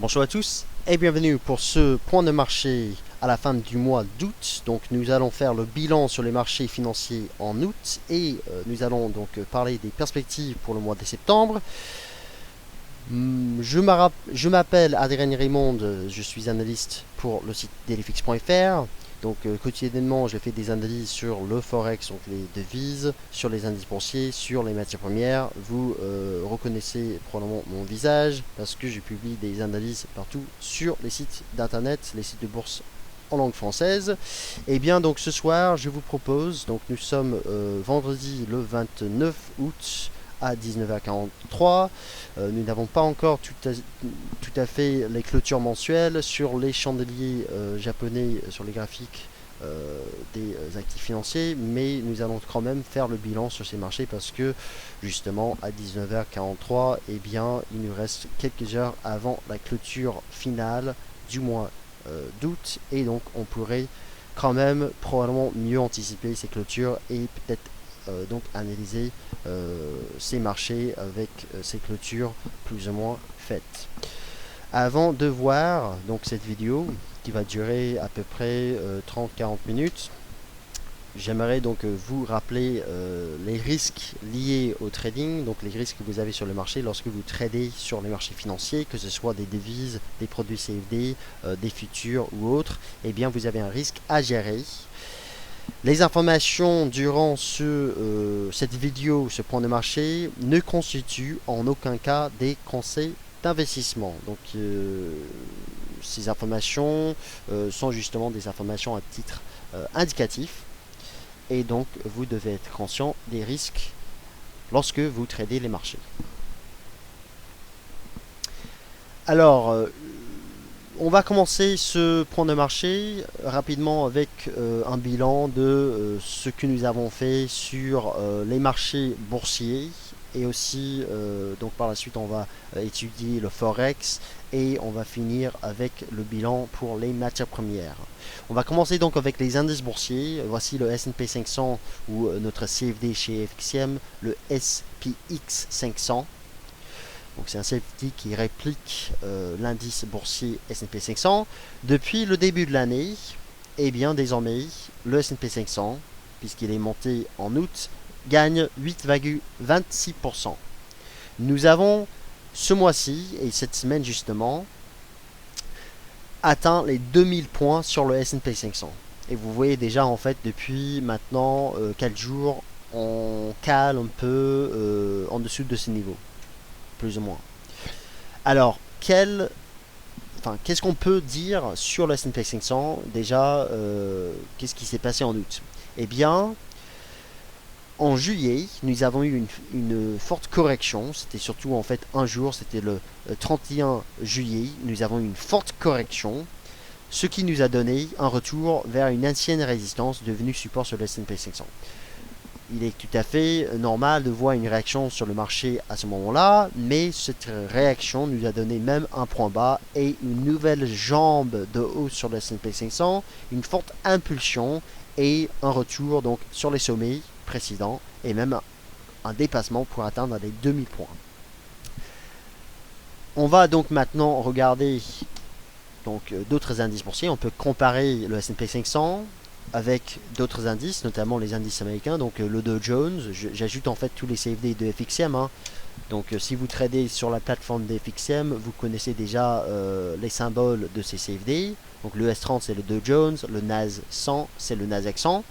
Bonjour à tous et bienvenue pour ce point de marché à la fin du mois d'août. Donc nous allons faire le bilan sur les marchés financiers en août et nous allons donc parler des perspectives pour le mois de septembre. Je m'appelle Adrien Raymond, je suis analyste pour le site dailyfix.fr. Donc quotidiennement, je fais des analyses sur le forex, donc les devises, sur les indices boursiers, sur les matières premières. Vous reconnaissez probablement mon visage parce que je publie des analyses partout sur les sites d'internet, les sites de bourse en langue française. Et bien donc ce soir, je vous propose, donc nous sommes vendredi le 29 août à 19h43. Nous n'avons pas encore tout à fait les clôtures mensuelles sur les chandeliers japonais, sur les graphiques des actifs financiers, mais nous allons quand même faire le bilan sur ces marchés parce que justement à 19h43, eh bien, il nous reste quelques heures avant la clôture finale du mois d'août et donc on pourrait quand même probablement mieux anticiper ces clôtures et peut-être donc analyser ces marchés avec ces clôtures plus ou moins faites. Avant de voir donc cette vidéo qui va durer à peu près 30-40 minutes, j'aimerais donc vous rappeler les risques liés au trading, donc les risques que vous avez sur le marché lorsque vous tradez sur les marchés financiers, que ce soit des devises, des produits CFD, des futurs ou autres. Eh bien vous avez un risque à gérer. Les informations durant cette vidéo, ce point de marché, ne constituent en aucun cas des conseils d'investissement. Donc ces informations sont justement des informations à titre indicatif et donc vous devez être conscient des risques lorsque vous tradez les marchés. Alors, on va commencer ce point de marché rapidement avec un bilan de ce que nous avons fait sur les marchés boursiers et aussi donc par la suite on va étudier le forex et on va finir avec le bilan pour les matières premières. On va commencer donc avec les indices boursiers. Voici le S&P 500 ou notre CFD chez FXM, le SPX 500. Donc c'est un CFD qui réplique l'indice boursier S&P 500. Depuis le début de l'année, et bien désormais, le S&P 500, puisqu'il est monté en août, gagne 8,26%. Nous avons ce mois-ci, et cette semaine justement, atteint les 2000 points sur le S&P 500. Et vous voyez déjà en fait depuis maintenant 4 jours, on cale un peu en dessous de ce niveau. Plus ou moins. Alors, qu'est-ce qu'on peut dire sur le S&P 500? Déjà, qu'est-ce qui s'est passé en août? Eh bien, en juillet, nous avons eu une forte correction. C'était surtout en fait un jour, c'était le 31 juillet. Nous avons eu une forte correction, ce qui nous a donné un retour vers une ancienne résistance devenue support sur le S&P 500. Il est tout à fait normal de voir une réaction sur le marché à ce moment-là, mais cette réaction nous a donné même un point bas et une nouvelle jambe de hausse sur le S&P 500, une forte impulsion et un retour donc sur les sommets précédents et même un dépassement pour atteindre les 2000 points. On va donc maintenant regarder donc d'autres indices boursiers. On peut comparer le S&P 500 avec d'autres indices, notamment les indices américains, donc le Dow Jones. J'ajoute en fait tous les CFD de FXM. Donc si vous tradez sur la plateforme de FXM, vous connaissez déjà les symboles de ces CFD. Donc le S30 c'est le Dow Jones, le NAS 100 c'est le Nasdaq 100.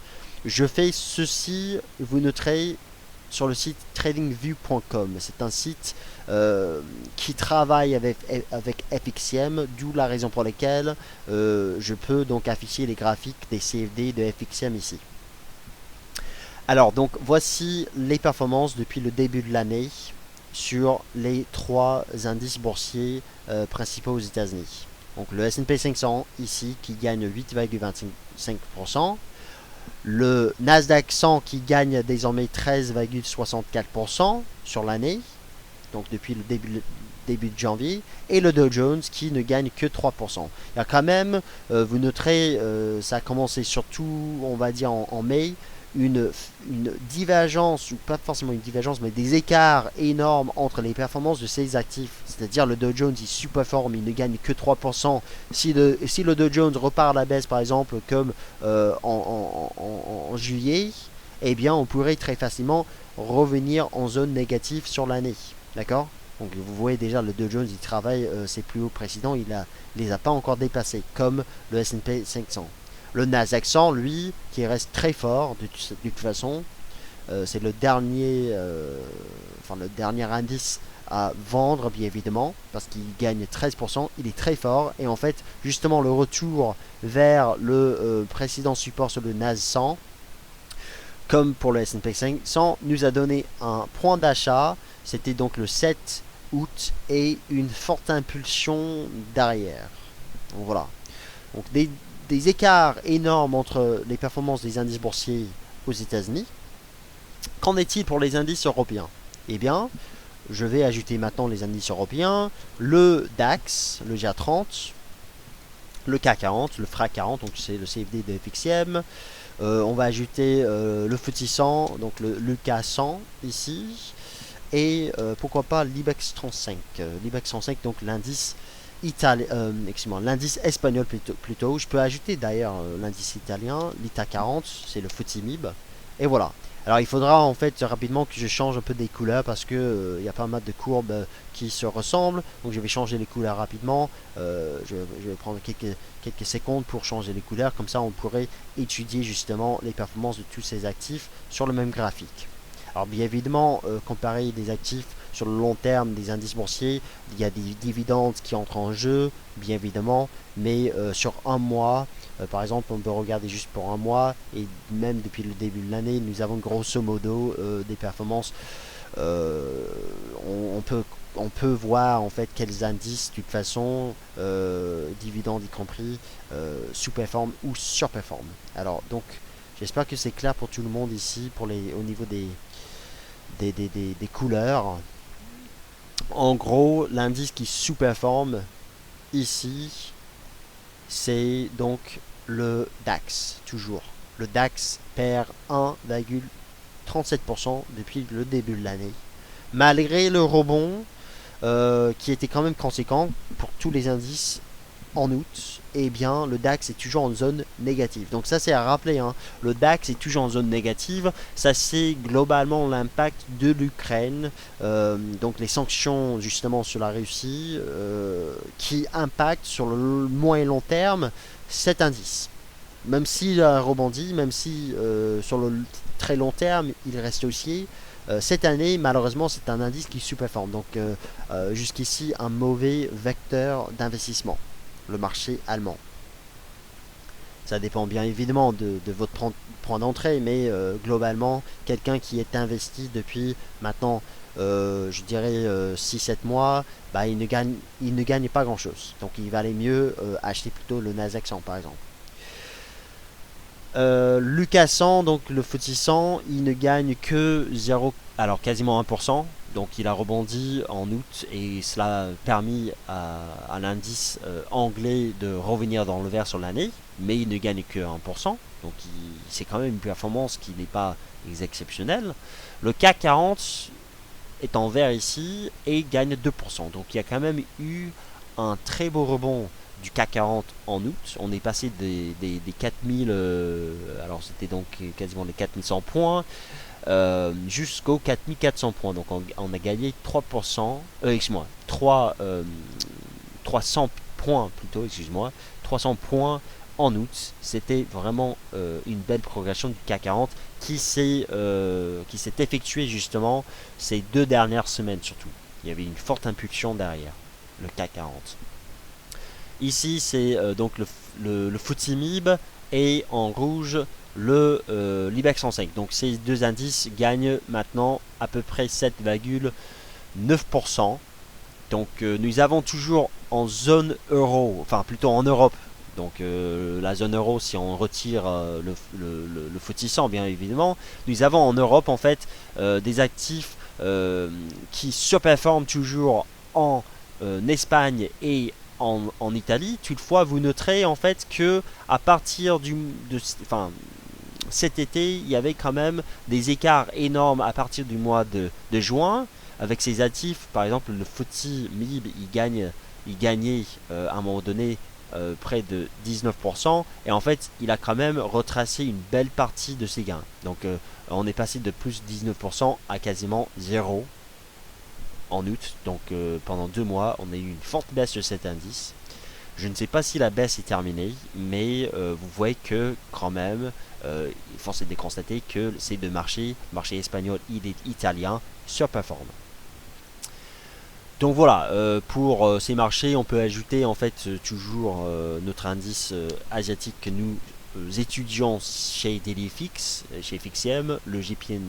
Je fais ceci, vous noterez sur le site tradingview.com. C'est un site qui travaille avec FXM, d'où la raison pour laquelle je peux donc afficher les graphiques des CFD de FXM ici. Alors donc voici les performances depuis le début de l'année sur les trois indices boursiers principaux aux États-Unis. Donc le S&P 500 ici qui gagne 8,25%. Le Nasdaq 100 qui gagne désormais 13,64% sur l'année, donc depuis le début de janvier, et le Dow Jones qui ne gagne que 3%. Il y a quand même, vous noterez, ça a commencé surtout, on va dire en mai, une divergence, ou pas forcément une divergence, mais des écarts énormes entre les performances de ces actifs. C'est-à-dire le Dow Jones, il sous-performe, il ne gagne que 3%. Si le Dow Jones repart à la baisse, par exemple, comme en juillet, eh bien, on pourrait très facilement revenir en zone négative sur l'année. D'accord? Donc vous voyez déjà, le Dow Jones, il travaille ses plus hauts précédents, il les a pas encore dépassés, comme le S&P 500. Le Nasdaq 100, lui, qui reste très fort de toute façon, c'est le dernier indice à vendre, bien évidemment, parce qu'il gagne 13%, il est très fort, et en fait, justement, le retour vers le précédent support sur le Nasdaq 100, comme pour le S&P 500, nous a donné un point d'achat, c'était donc le 7 août, et une forte impulsion derrière. Donc voilà. Donc des écarts énormes entre les performances des indices boursiers aux États-Unis. Qu'en est-il pour les indices européens? Eh bien, je vais ajouter maintenant les indices européens, le DAX, le GA30, le CAC 40, le FRAC 40, donc c'est le CFD de FXM. On va ajouter le FTSE 100, donc le CAC 100 ici. Et pourquoi pas l'IBEX 35. L'IBEX 35, donc l'indice l'indice espagnol plutôt. Je peux ajouter d'ailleurs l'indice italien, l'ITA 40, c'est le FTSE MIB. Et voilà. Alors il faudra en fait rapidement que je change un peu des couleurs parce que il y a pas mal de courbes qui se ressemblent. Donc je vais changer les couleurs rapidement. Je vais prendre quelques secondes pour changer les couleurs. Comme ça on pourrait étudier justement les performances de tous ces actifs sur le même graphique. Alors bien évidemment, comparer des actifs sur le long terme des indices boursiers, il y a des dividendes qui entrent en jeu, bien évidemment, mais sur un mois, par exemple, on peut regarder juste pour un mois, et même depuis le début de l'année, nous avons grosso modo des performances. On peut voir en fait quels indices, de toute façon, dividendes y compris, sous-performent ou surperforment. Alors donc, j'espère que c'est clair pour tout le monde ici, au niveau des couleurs. En gros, l'indice qui sous-performe ici, c'est donc le DAX, toujours. Le DAX perd 1,37% depuis le début de l'année. Malgré le rebond qui était quand même conséquent pour tous les indices en août, eh bien le DAX est toujours en zone négative. Donc ça c'est à rappeler, hein. Le DAX est toujours en zone négative. Ça c'est globalement l'impact de l'Ukraine, donc les sanctions justement sur la Russie qui impactent sur le moyen et long terme cet indice. Même s'il a rebondi, même si sur le très long terme il reste haussier, cette année, malheureusement, c'est un indice qui sous-performe. Donc, jusqu'ici, un mauvais vecteur d'investissement, le marché allemand. Ça dépend bien évidemment de votre point d'entrée, mais globalement, quelqu'un qui est investi depuis maintenant, je dirais 6-7 mois, bah, il ne gagne pas grand-chose. Donc, il valait mieux acheter plutôt le Nasdaq 100 par exemple. Lucas 100, donc le FTSE 100, il ne gagne que 0, alors quasiment 1%. Donc il a rebondi en août et cela a permis à l'indice anglais de revenir dans le vert sur l'année, mais il ne gagne que 1%. Donc c'est quand même une performance qui n'est pas exceptionnelle. Le CAC 40 est en vert ici et gagne 2%. Donc il y a quand même eu un très beau rebond du CAC 40 en août. On est passé des 4000, alors c'était donc quasiment les 4100 points, jusqu'aux 4400 points. Donc on a gagné 3%, excuse-moi, 300 points plutôt, excuse-moi, 300 points en août. C'était vraiment une belle progression du CAC 40 qui s'est effectuée justement ces 2 dernières semaines surtout. Il y avait une forte impulsion derrière le CAC 40. Ici, c'est donc le FTSE MIB et en rouge l'IBEX 105. Donc ces deux indices gagnent maintenant à peu près 7,9%. Donc nous avons toujours en zone euro, enfin plutôt en Europe. Donc la zone euro, si on retire le FTSE 100 bien évidemment, nous avons en Europe en fait des actifs qui surperforment toujours en Espagne et en Italie. Toutefois, vous noterez en fait que à partir cet été, il y avait quand même des écarts énormes à partir du mois de juin, avec ses actifs. Par exemple, le FTSE MIB, il gagnait à un moment donné près de 19%, et en fait, il a quand même retracé une belle partie de ses gains. Donc, on est passé de plus 19% à quasiment zéro en août. Donc, pendant 2 mois, on a eu une forte baisse de cet indice. Je ne sais pas si la baisse est terminée, mais vous voyez que quand même, force est de constater que ces deux marchés, marché espagnol et italien, surperforment. Donc voilà, pour ces marchés, on peut ajouter en fait toujours notre indice asiatique que nous étudions chez DailyFix, chez FixM, le JPN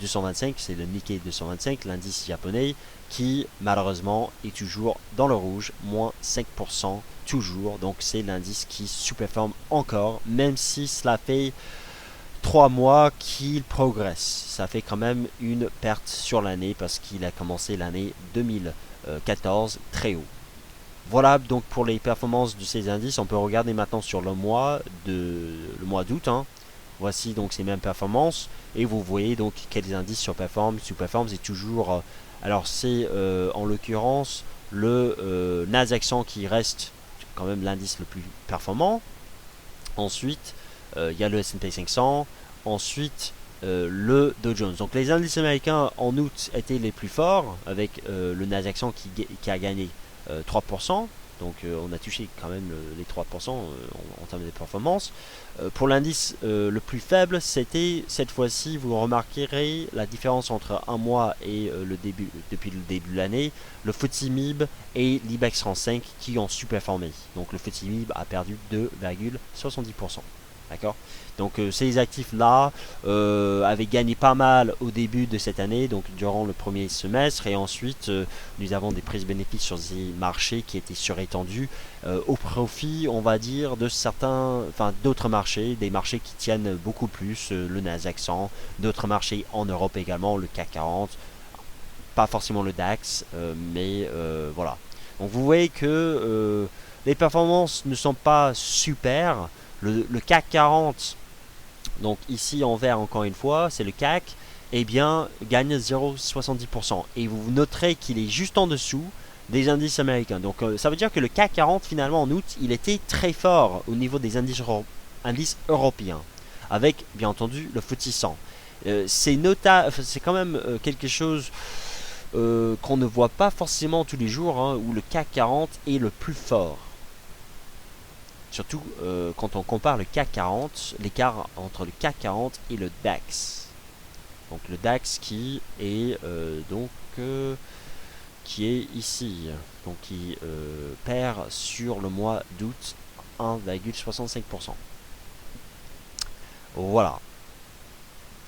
225, c'est le Nikkei 225, l'indice japonais, qui malheureusement est toujours dans le rouge, moins 5% toujours. Donc c'est l'indice qui sous-performe encore, même si cela fait 3 mois qu'il progresse. Ça fait quand même une perte sur l'année parce qu'il a commencé l'année 2014 très haut. Voilà donc pour les performances de ces indices. On peut regarder maintenant sur le mois d'août. Voici donc ces mêmes performances et vous voyez donc quels indices surperforment, sous-performent. C'est toujours alors c'est en l'occurrence le Nasdaq 100 qui reste quand même l'indice le plus performant. Ensuite, il y a le S&P 500. Ensuite, le Dow Jones. Donc les indices américains en août étaient les plus forts avec le Nasdaq 100 qui a gagné 3%. Donc on a touché quand même les 3% en termes de performance. Pour l'indice le plus faible, c'était cette fois-ci, vous remarquerez la différence entre un mois et depuis le début de l'année, le FTSE MIB et l'IBEX 35 qui ont sous-performé. Donc le FTSE MIB a perdu 2,70%. D'accord. Donc ces actifs-là avaient gagné pas mal au début de cette année, donc durant le premier semestre, et ensuite nous avons des prises bénéfices sur ces marchés qui étaient surétendus au profit, on va dire, de d'autres marchés, des marchés qui tiennent beaucoup plus, le Nasdaq 100, d'autres marchés en Europe également, le CAC 40, pas forcément le DAX, mais voilà. Donc vous voyez que les performances ne sont pas super. Le CAC 40, donc ici en vert encore une fois, c'est le CAC, eh bien gagne 0,70%. Et vous noterez qu'il est juste en dessous des indices américains. Donc ça veut dire que le CAC 40 finalement en août, il était très fort au niveau des indices européens. Avec bien entendu le FTSE 100. C'est quand même quelque chose qu'on ne voit pas forcément tous les jours, où le CAC 40 est le plus fort. Surtout quand on compare le CAC 40, l'écart entre le CAC 40 et le DAX. Donc le DAX qui est qui est ici, donc qui perd sur le mois d'août 1,65%. Voilà.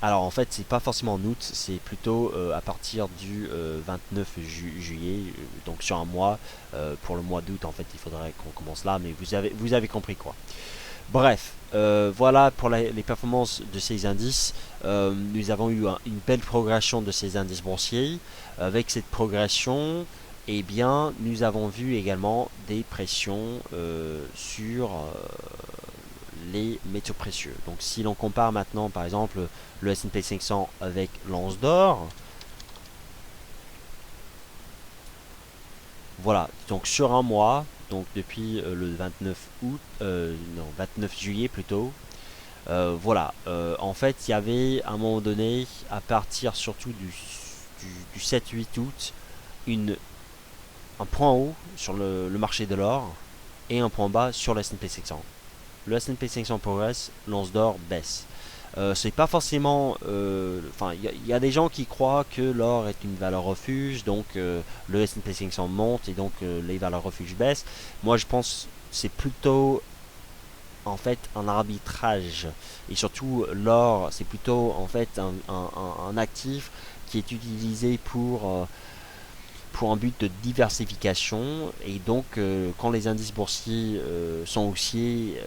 Alors en fait c'est pas forcément en août, c'est plutôt à partir du 29 juillet, donc sur un mois. Pour le mois d'août en fait il faudrait qu'on commence là, mais vous avez compris quoi. Bref, voilà pour les performances de ces indices. Nous avons eu une belle progression de ces indices boursiers. Avec cette progression, eh bien, nous avons vu également des pressions sur les métaux précieux. Donc si l'on compare maintenant par exemple le S&P 500 avec l'once d'or, voilà, donc sur un mois, donc depuis le 29 août, non 29 juillet plutôt, voilà, en fait il y avait à un moment donné, à partir surtout du 7-8 août, un point haut sur le marché de l'or et un point bas sur le S&P 500. Le S&P 500 progresse, l'once d'or baisse. C'est pas forcément. Enfin, il y a des gens qui croient que l'or est une valeur refuge, donc le S&P 500 monte et donc les valeurs refuges baissent. Moi, je pense que c'est plutôt en fait un arbitrage, et surtout l'or, c'est plutôt en fait un actif qui est utilisé pour un but de diversification, et donc quand les indices boursiers sont haussiers,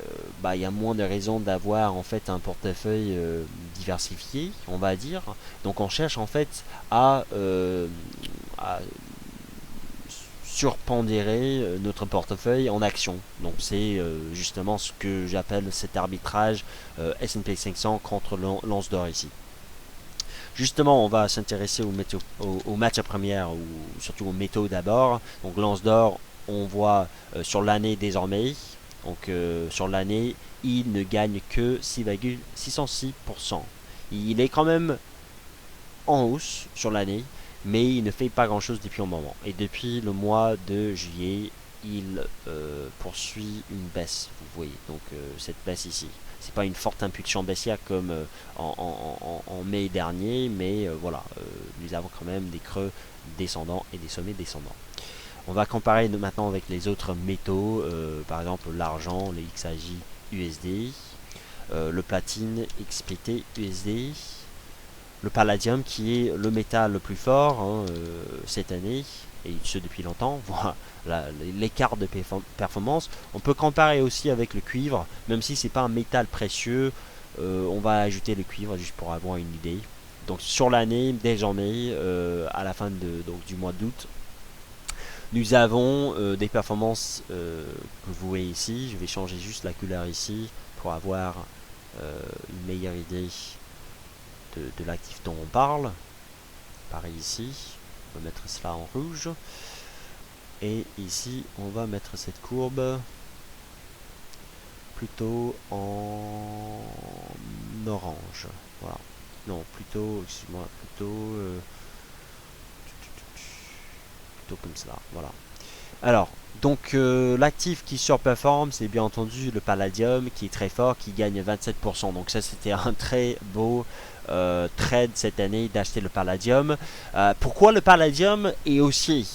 il y a moins de raisons d'avoir en fait un portefeuille diversifié, on va dire. Donc on cherche en fait à surpondérer notre portefeuille en actions. Donc c'est justement ce que j'appelle cet arbitrage S&P 500 contre l'once d'or ici. Justement, on va s'intéresser aux matières premières, ou surtout aux métaux d'abord. Donc l'once d'or, on voit sur l'année désormais, donc sur l'année, il ne gagne que 6,606%. Il est quand même en hausse sur l'année, mais il ne fait pas grand chose depuis un moment. Et depuis le mois de juillet, il poursuit une baisse, vous voyez, donc cette baisse ici. C'est pas une forte impulsion baissière comme en mai dernier, mais voilà, nous avons quand même des creux descendants et des sommets descendants. On va comparer maintenant avec les autres métaux, par exemple l'argent, le XAJ USD, le platine XPT USD, le palladium qui est le métal le plus fort hein, cette année, et ce depuis longtemps. Voilà l'écart de performance. On peut comparer aussi avec le cuivre, même si c'est pas un métal précieux. On va ajouter le cuivre juste pour avoir une idée. Donc sur l'année, désormais, à la fin du mois d'août, nous avons des performances que vous voyez ici. Je vais changer juste la couleur ici pour avoir une meilleure idée de l'actif dont on parle. Pareil ici, on va mettre cela en rouge. Et ici, on va mettre cette courbe plutôt en orange. Voilà. Non, plutôt, excuse-moi, plutôt comme cela. Voilà. Alors, donc l'actif qui surperforme, c'est bien entendu le palladium qui est très fort, qui gagne 27%. Donc ça, c'était un très beau trade cette année d'acheter le palladium. Pourquoi le palladium est haussier?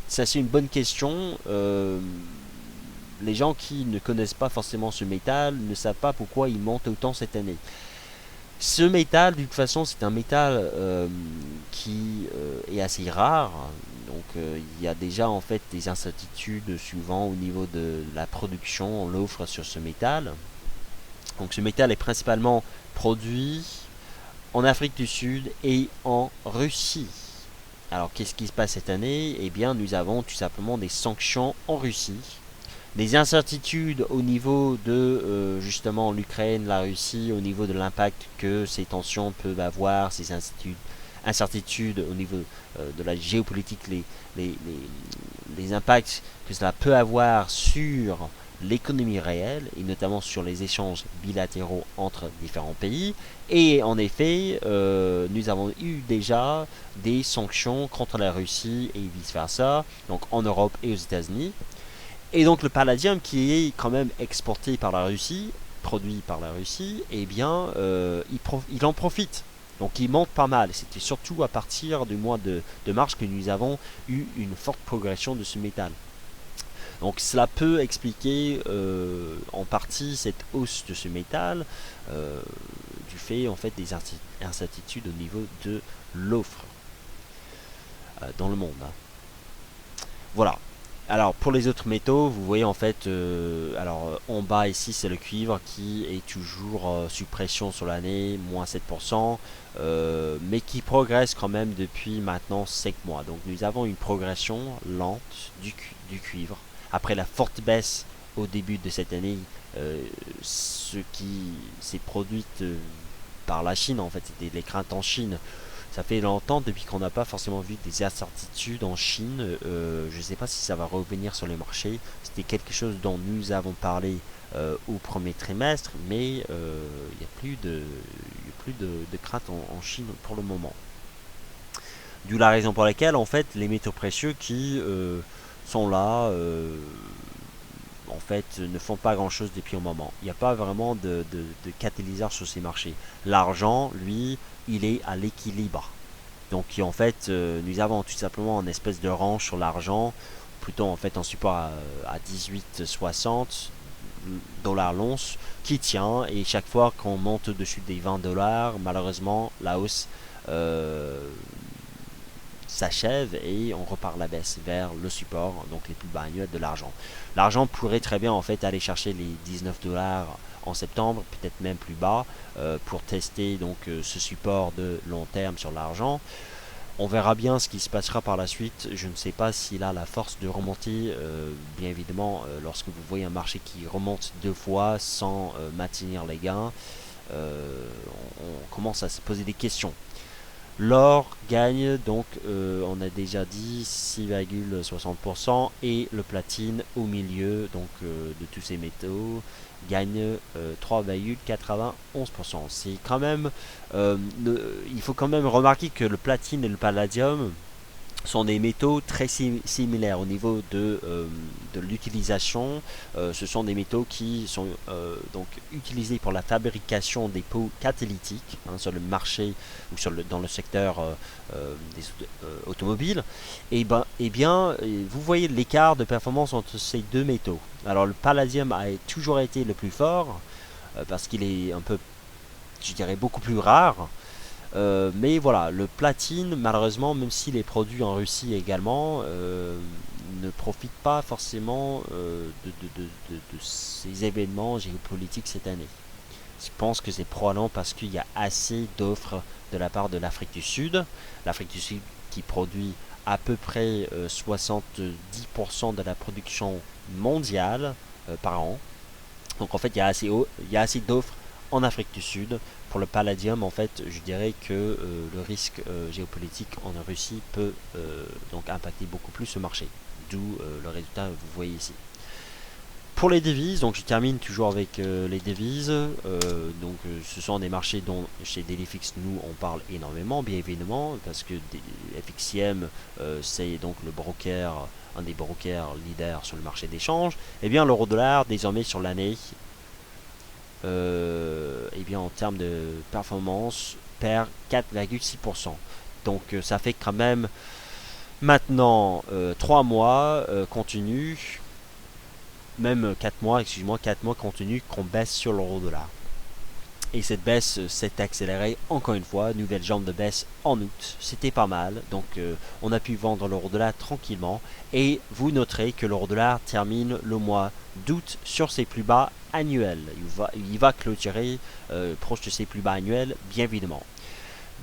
Ça, c'est une bonne question. Les gens qui ne connaissent pas forcément ce métal ne savent pas pourquoi il monte autant cette année. Ce métal, de toute façon, c'est un métal qui est assez rare. Donc, il y a déjà en fait des incertitudes souvent au niveau de la production, l'offre sur ce métal. Donc, ce métal est principalement produit en Afrique du Sud et en Russie. Alors, qu'est-ce qui se passe cette année? Eh bien, nous avons tout simplement des sanctions en Russie. Des incertitudes au niveau de justement l'Ukraine, la Russie, au niveau de l'impact que ces tensions peuvent avoir, ces incertitudes au niveau de la géopolitique, les impacts que cela peut avoir sur l'économie réelle et notamment sur les échanges bilatéraux entre différents pays. Et en effet, nous avons eu déjà des sanctions contre la Russie et vice versa, donc en Europe et aux États-Unis. Et donc le palladium qui est quand même exporté par la Russie, produit par la Russie, eh bien il en profite. Donc il monte pas mal. C'était surtout à partir du mois de mars que nous avons eu une forte progression de ce métal. Donc cela peut expliquer en partie cette hausse de ce métal du fait en fait des incertitudes au niveau de l'offre dans le monde. Voilà. Alors pour les autres métaux, vous voyez en fait, alors en bas ici c'est le cuivre qui est toujours sous pression sur l'année, moins 7%, mais qui progresse quand même depuis maintenant 5 mois. Donc nous avons une progression lente du cuivre. Après la forte baisse au début de cette année, ce qui s'est produit par la Chine, en fait c'était les craintes en Chine. Ça fait longtemps depuis qu'on n'a pas forcément vu des incertitudes en Chine. Je ne sais pas si ça va revenir sur les marchés. C'était quelque chose dont nous avons parlé au premier trimestre, mais il n'y a plus de crainte en Chine pour le moment. D'où la raison pour laquelle en fait les métaux précieux qui sont là en fait ne font pas grand chose depuis un moment. Il n'y a pas vraiment de catalyseur sur ces marchés. L'argent, lui, il est à l'équilibre. Donc en fait, nous avons tout simplement une espèce de range sur l'argent, plutôt en fait en support à 18,60 dollars l'once, qui tient, et chaque fois qu'on monte au-dessus des 20 dollars, malheureusement, la hausse s'achève et on repart à la baisse vers le support, donc les plus bas annuels de l'argent. L'argent pourrait très bien en fait aller chercher les 19 dollars en septembre, peut-être même plus bas, pour tester donc ce support de long terme sur l'argent. On verra bien ce qui se passera par la suite. Je ne sais pas s'il a la force de remonter. Bien évidemment, lorsque vous voyez un marché qui remonte deux fois sans maintenir les gains, on commence à se poser des questions. L'or gagne donc, on a déjà dit 6,60% et le platine au milieu donc de tous ces métaux gagne 3,91%. C'est quand même, il faut quand même remarquer que le platine et le palladium sont des métaux très similaires au niveau de l'utilisation. Ce sont des métaux qui sont donc utilisés pour la fabrication des pots catalytiques sur le marché ou dans le secteur des automobiles. Et bien, vous voyez l'écart de performance entre ces deux métaux. Alors le palladium a toujours été le plus fort parce qu'il est un peu, je dirais, beaucoup plus rare. Mais voilà, le platine, malheureusement, même s'il est produit en Russie également, ne profite pas forcément de ces événements géopolitiques cette année. Je pense que c'est probablement parce qu'il y a assez d'offres de la part de l'Afrique du Sud. L'Afrique du Sud qui produit à peu près 70% de la production mondiale par an. Donc en fait, il y a assez d'offres en Afrique du Sud. Pour le palladium, en fait, je dirais que le risque géopolitique en Russie peut donc impacter beaucoup plus ce marché. D'où le résultat que vous voyez ici. Pour les devises, donc je termine toujours avec les devises. Ce sont des marchés dont chez Dailyfix nous on parle énormément, bien évidemment, parce que FXCM c'est donc le broker, un des brokers leaders sur le marché d'échange. Et bien l'euro-dollar désormais sur l'année, et bien en termes de performance perd 4,6%. Donc ça fait quand même maintenant 3 mois continu, même 4 mois, excuse-moi, 4 mois continu qu'on baisse sur l'euro dollar. Et cette baisse s'est accélérée encore une fois, nouvelle jambe de baisse en août, c'était pas mal, donc on a pu vendre l'euro dollar tranquillement, et vous noterez que l'euro dollar termine le mois d'août sur ses plus bas annuels, il va clôturer proche de ses plus bas annuels, bien évidemment.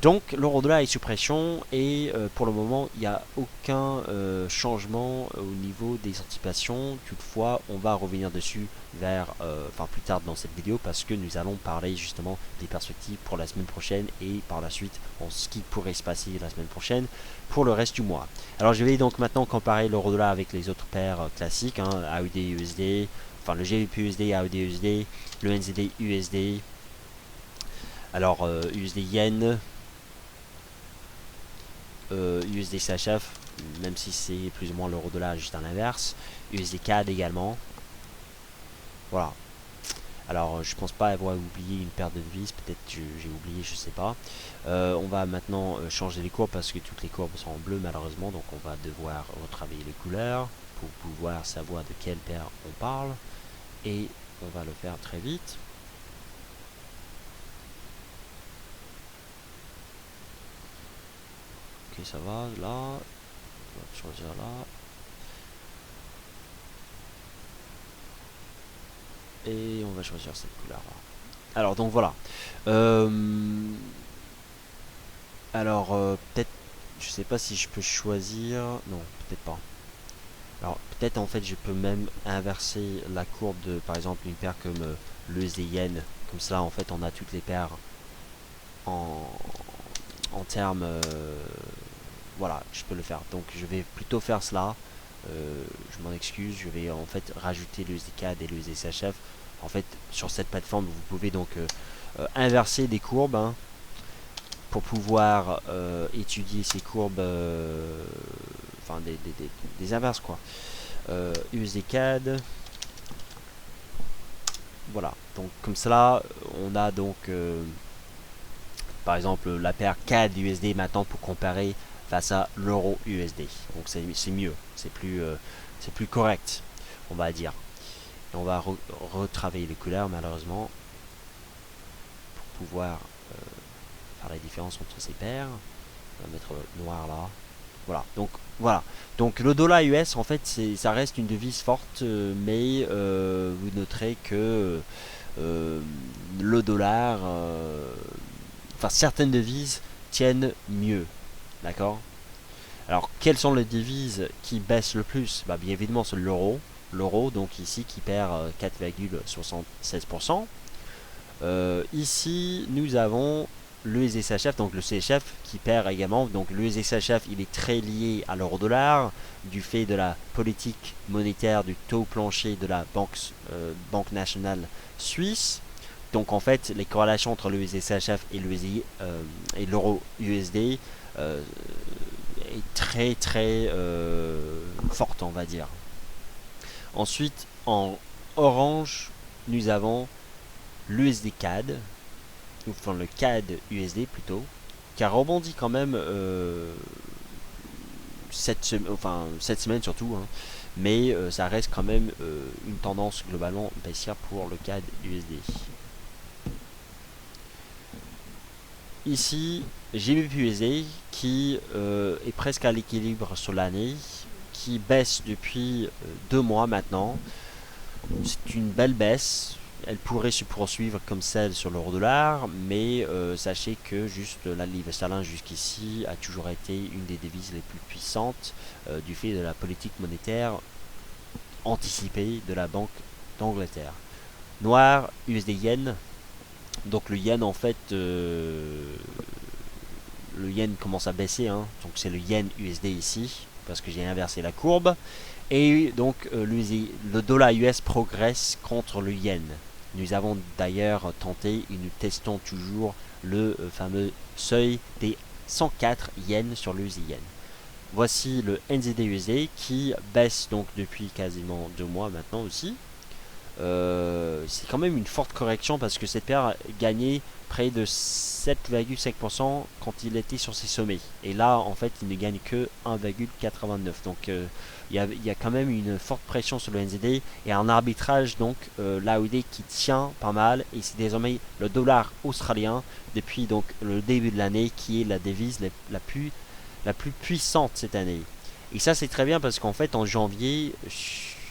Donc l'euro-dollar est sous pression et pour le moment il n'y a aucun changement au niveau des anticipations. Toutefois on va revenir dessus plus tard dans cette vidéo parce que nous allons parler justement des perspectives pour la semaine prochaine et par la suite en ce qui pourrait se passer la semaine prochaine pour le reste du mois. Alors je vais donc maintenant comparer l'euro-dollar avec les autres paires classiques, AUD USD, enfin le GBP USD, AUD USD, le NZD USD, alors USD Yen, USD CHF, même si c'est plus ou moins l'euro dollar juste à l'inverse, USD CAD également. Voilà. Alors je pense pas avoir oublié une paire de devises, peut-être j'ai oublié, je sais pas. On va maintenant changer les courbes parce que toutes les courbes sont en bleu malheureusement, donc on va devoir retravailler les couleurs pour pouvoir savoir de quelle paire on parle. Et on va le faire très vite. Ok, ça va, là, on va choisir là. Et on va choisir cette couleur là. Alors donc voilà. Peut-être, je sais pas si je peux choisir. Non, peut-être pas. Alors peut-être en fait je peux même inverser la courbe de par exemple une paire comme l'USD Yen. Comme ça en fait on a toutes les paires en termes voilà, je peux le faire. Donc je vais plutôt faire cela. Je m'en excuse, je vais en fait rajouter le USD-CAD et le USD-CHF. En fait, sur cette plateforme, vous pouvez donc inverser des courbes pour pouvoir étudier ces courbes, enfin des inverses quoi. USD-CAD, voilà. Donc comme cela, on a donc par exemple la paire CAD USD maintenant pour comparer face à l'euro USD. Donc c'est mieux, c'est plus correct, on va dire. Et on va retravailler les couleurs malheureusement pour pouvoir faire la différence entre ces paires. On va mettre noir là. Voilà. Donc le dollar US en fait ça reste une devise forte, mais vous noterez que le dollar, enfin certaines devises tiennent mieux. D'accord. Alors, quelles sont les devises qui baissent le plus? Bah, bien évidemment, c'est l'euro. L'euro, donc ici, qui perd 4,76%. Ici, nous avons l'USD-CHF, donc le CHF qui perd également. Donc l'USD-CHF, il est très lié à l'euro-dollar du fait de la politique monétaire du taux plancher de la Banque nationale suisse. Donc en fait, les corrélations entre l'USD-CHF et l'euro-USD est très très forte, on va dire. Ensuite, en orange, nous avons l'USD CAD, enfin le CAD USD plutôt, qui a rebondi quand même cette semaine surtout, hein, mais ça reste quand même une tendance globalement baissière pour le CAD USD. Ici, GBP-USD qui est presque à l'équilibre sur l'année, qui baisse depuis 2 mois maintenant. C'est une belle baisse. Elle pourrait se poursuivre comme celle sur l'euro-dollar, mais sachez que juste la livre sterling jusqu'ici a toujours été une des devises les plus puissantes du fait de la politique monétaire anticipée de la Banque d'Angleterre. Noir, USD Yen. Donc le yen en fait, le yen commence à baisser, hein. Donc c'est le yen USD ici, parce que j'ai inversé la courbe. Et donc le dollar US progresse contre le yen. Nous avons d'ailleurs tenté et nous testons toujours le fameux seuil des 104 yens sur le yen. Voici le NZD-USD qui baisse donc depuis quasiment 2 mois maintenant aussi. C'est quand même une forte correction parce que cette paire a gagné près de 7,5% quand il était sur ses sommets. Et là, en fait, il ne gagne que 1,89. Donc, il y a quand même une forte pression sur le NZD et un arbitrage, donc, l'AUD qui tient pas mal. Et c'est désormais le dollar australien depuis donc le début de l'année qui est la devise la plus puissante cette année. Et ça, c'est très bien parce qu'en fait, en janvier,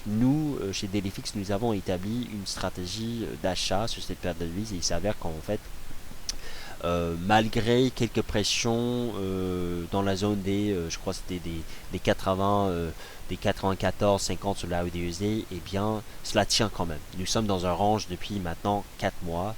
nous, chez Delifix, nous avons établi une stratégie d'achat sur cette paire de devises et il s'avère qu'en fait, malgré quelques pressions dans la zone je crois que c'était des 80, des 94, 50 sur la USD, eh bien, cela tient quand même. Nous sommes dans un range depuis maintenant 4 mois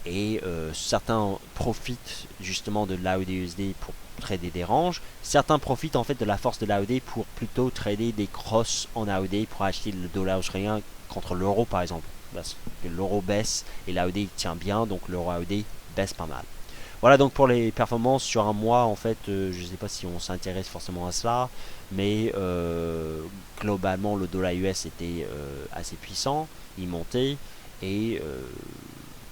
et certains profitent justement de l'AUD-USD pour trader des ranges. Certains profitent en fait de la force de l'AUD pour plutôt trader des crosses en AUD pour acheter le dollar australien contre l'euro par exemple. Parce que l'euro baisse et l'AUD tient bien, donc l'euro AUD baisse pas mal. Voilà donc pour les performances sur un mois en fait, je ne sais pas si on s'intéresse forcément à cela, mais globalement le dollar US était assez puissant, il montait et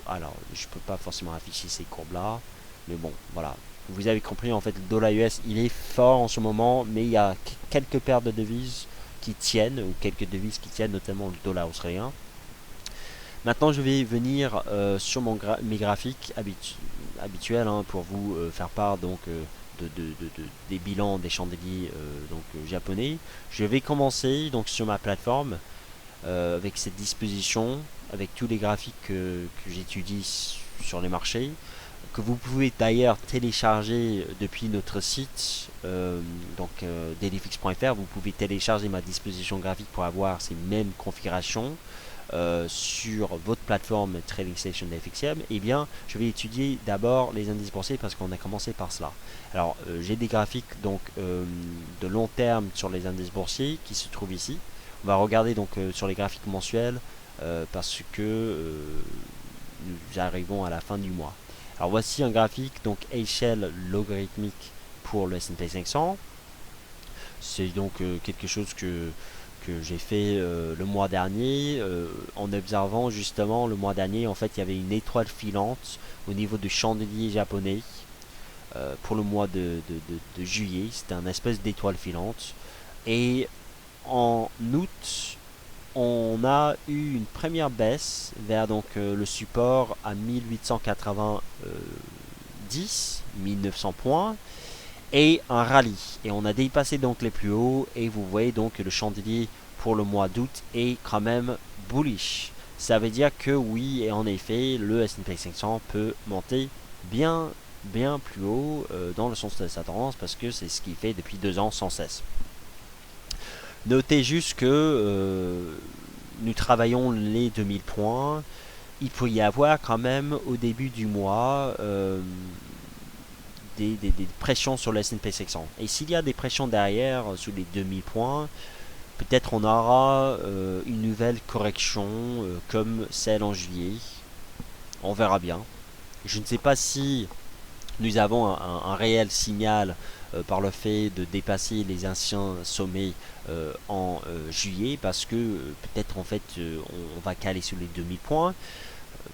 alors je peux pas forcément afficher ces courbes là, mais bon voilà, vous avez compris en fait le dollar US il est fort en ce moment, mais il y a quelques paires de devises qui tiennent, ou quelques devises qui tiennent, notamment le dollar australien. Maintenant je vais venir sur mes graphiques habituels hein, pour vous faire part donc des bilans des chandeliers japonais. Je vais commencer donc sur ma plateforme avec cette disposition, avec tous les graphiques que j'étudie sur les marchés, que vous pouvez d'ailleurs télécharger depuis notre site, delifix.fr. Vous pouvez télécharger ma disposition graphique pour avoir ces mêmes configurations sur votre plateforme Trading Station d'FXM. Eh bien, je vais étudier d'abord les indices boursiers parce qu'on a commencé par cela. Alors, j'ai des graphiques donc de long terme sur les indices boursiers qui se trouvent ici. On va regarder donc sur les graphiques mensuels parce que nous arrivons à la fin du mois. Alors voici un graphique donc échelle logarithmique pour le S&P 500. C'est donc quelque chose que j'ai fait le mois dernier en observant justement le mois dernier en fait il y avait une étoile filante au niveau du chandelier japonais pour le mois de juillet. C'était un espèce d'étoile filante et en août, on a eu une première baisse vers donc le support à 1890, 1900 points et un rallye. Et on a dépassé donc les plus hauts et vous voyez donc que le chandelier pour le mois d'août est quand même bullish. Ça veut dire que oui, et en effet, le S&P 500 peut monter bien bien plus haut dans le sens de sa tendance, parce que c'est ce qu'il fait depuis 2 ans sans cesse. Notez juste que nous travaillons les 2000 points. Il peut y avoir quand même au début du mois des pressions sur le S&P 500. Et s'il y a des pressions derrière sous les 2000 points, peut-être on aura une nouvelle correction comme celle en juillet. On verra bien. Je ne sais pas si nous avons un réel signal par le fait de dépasser les anciens sommets en juillet, parce que peut-être en fait on va caler sur les 2000 points.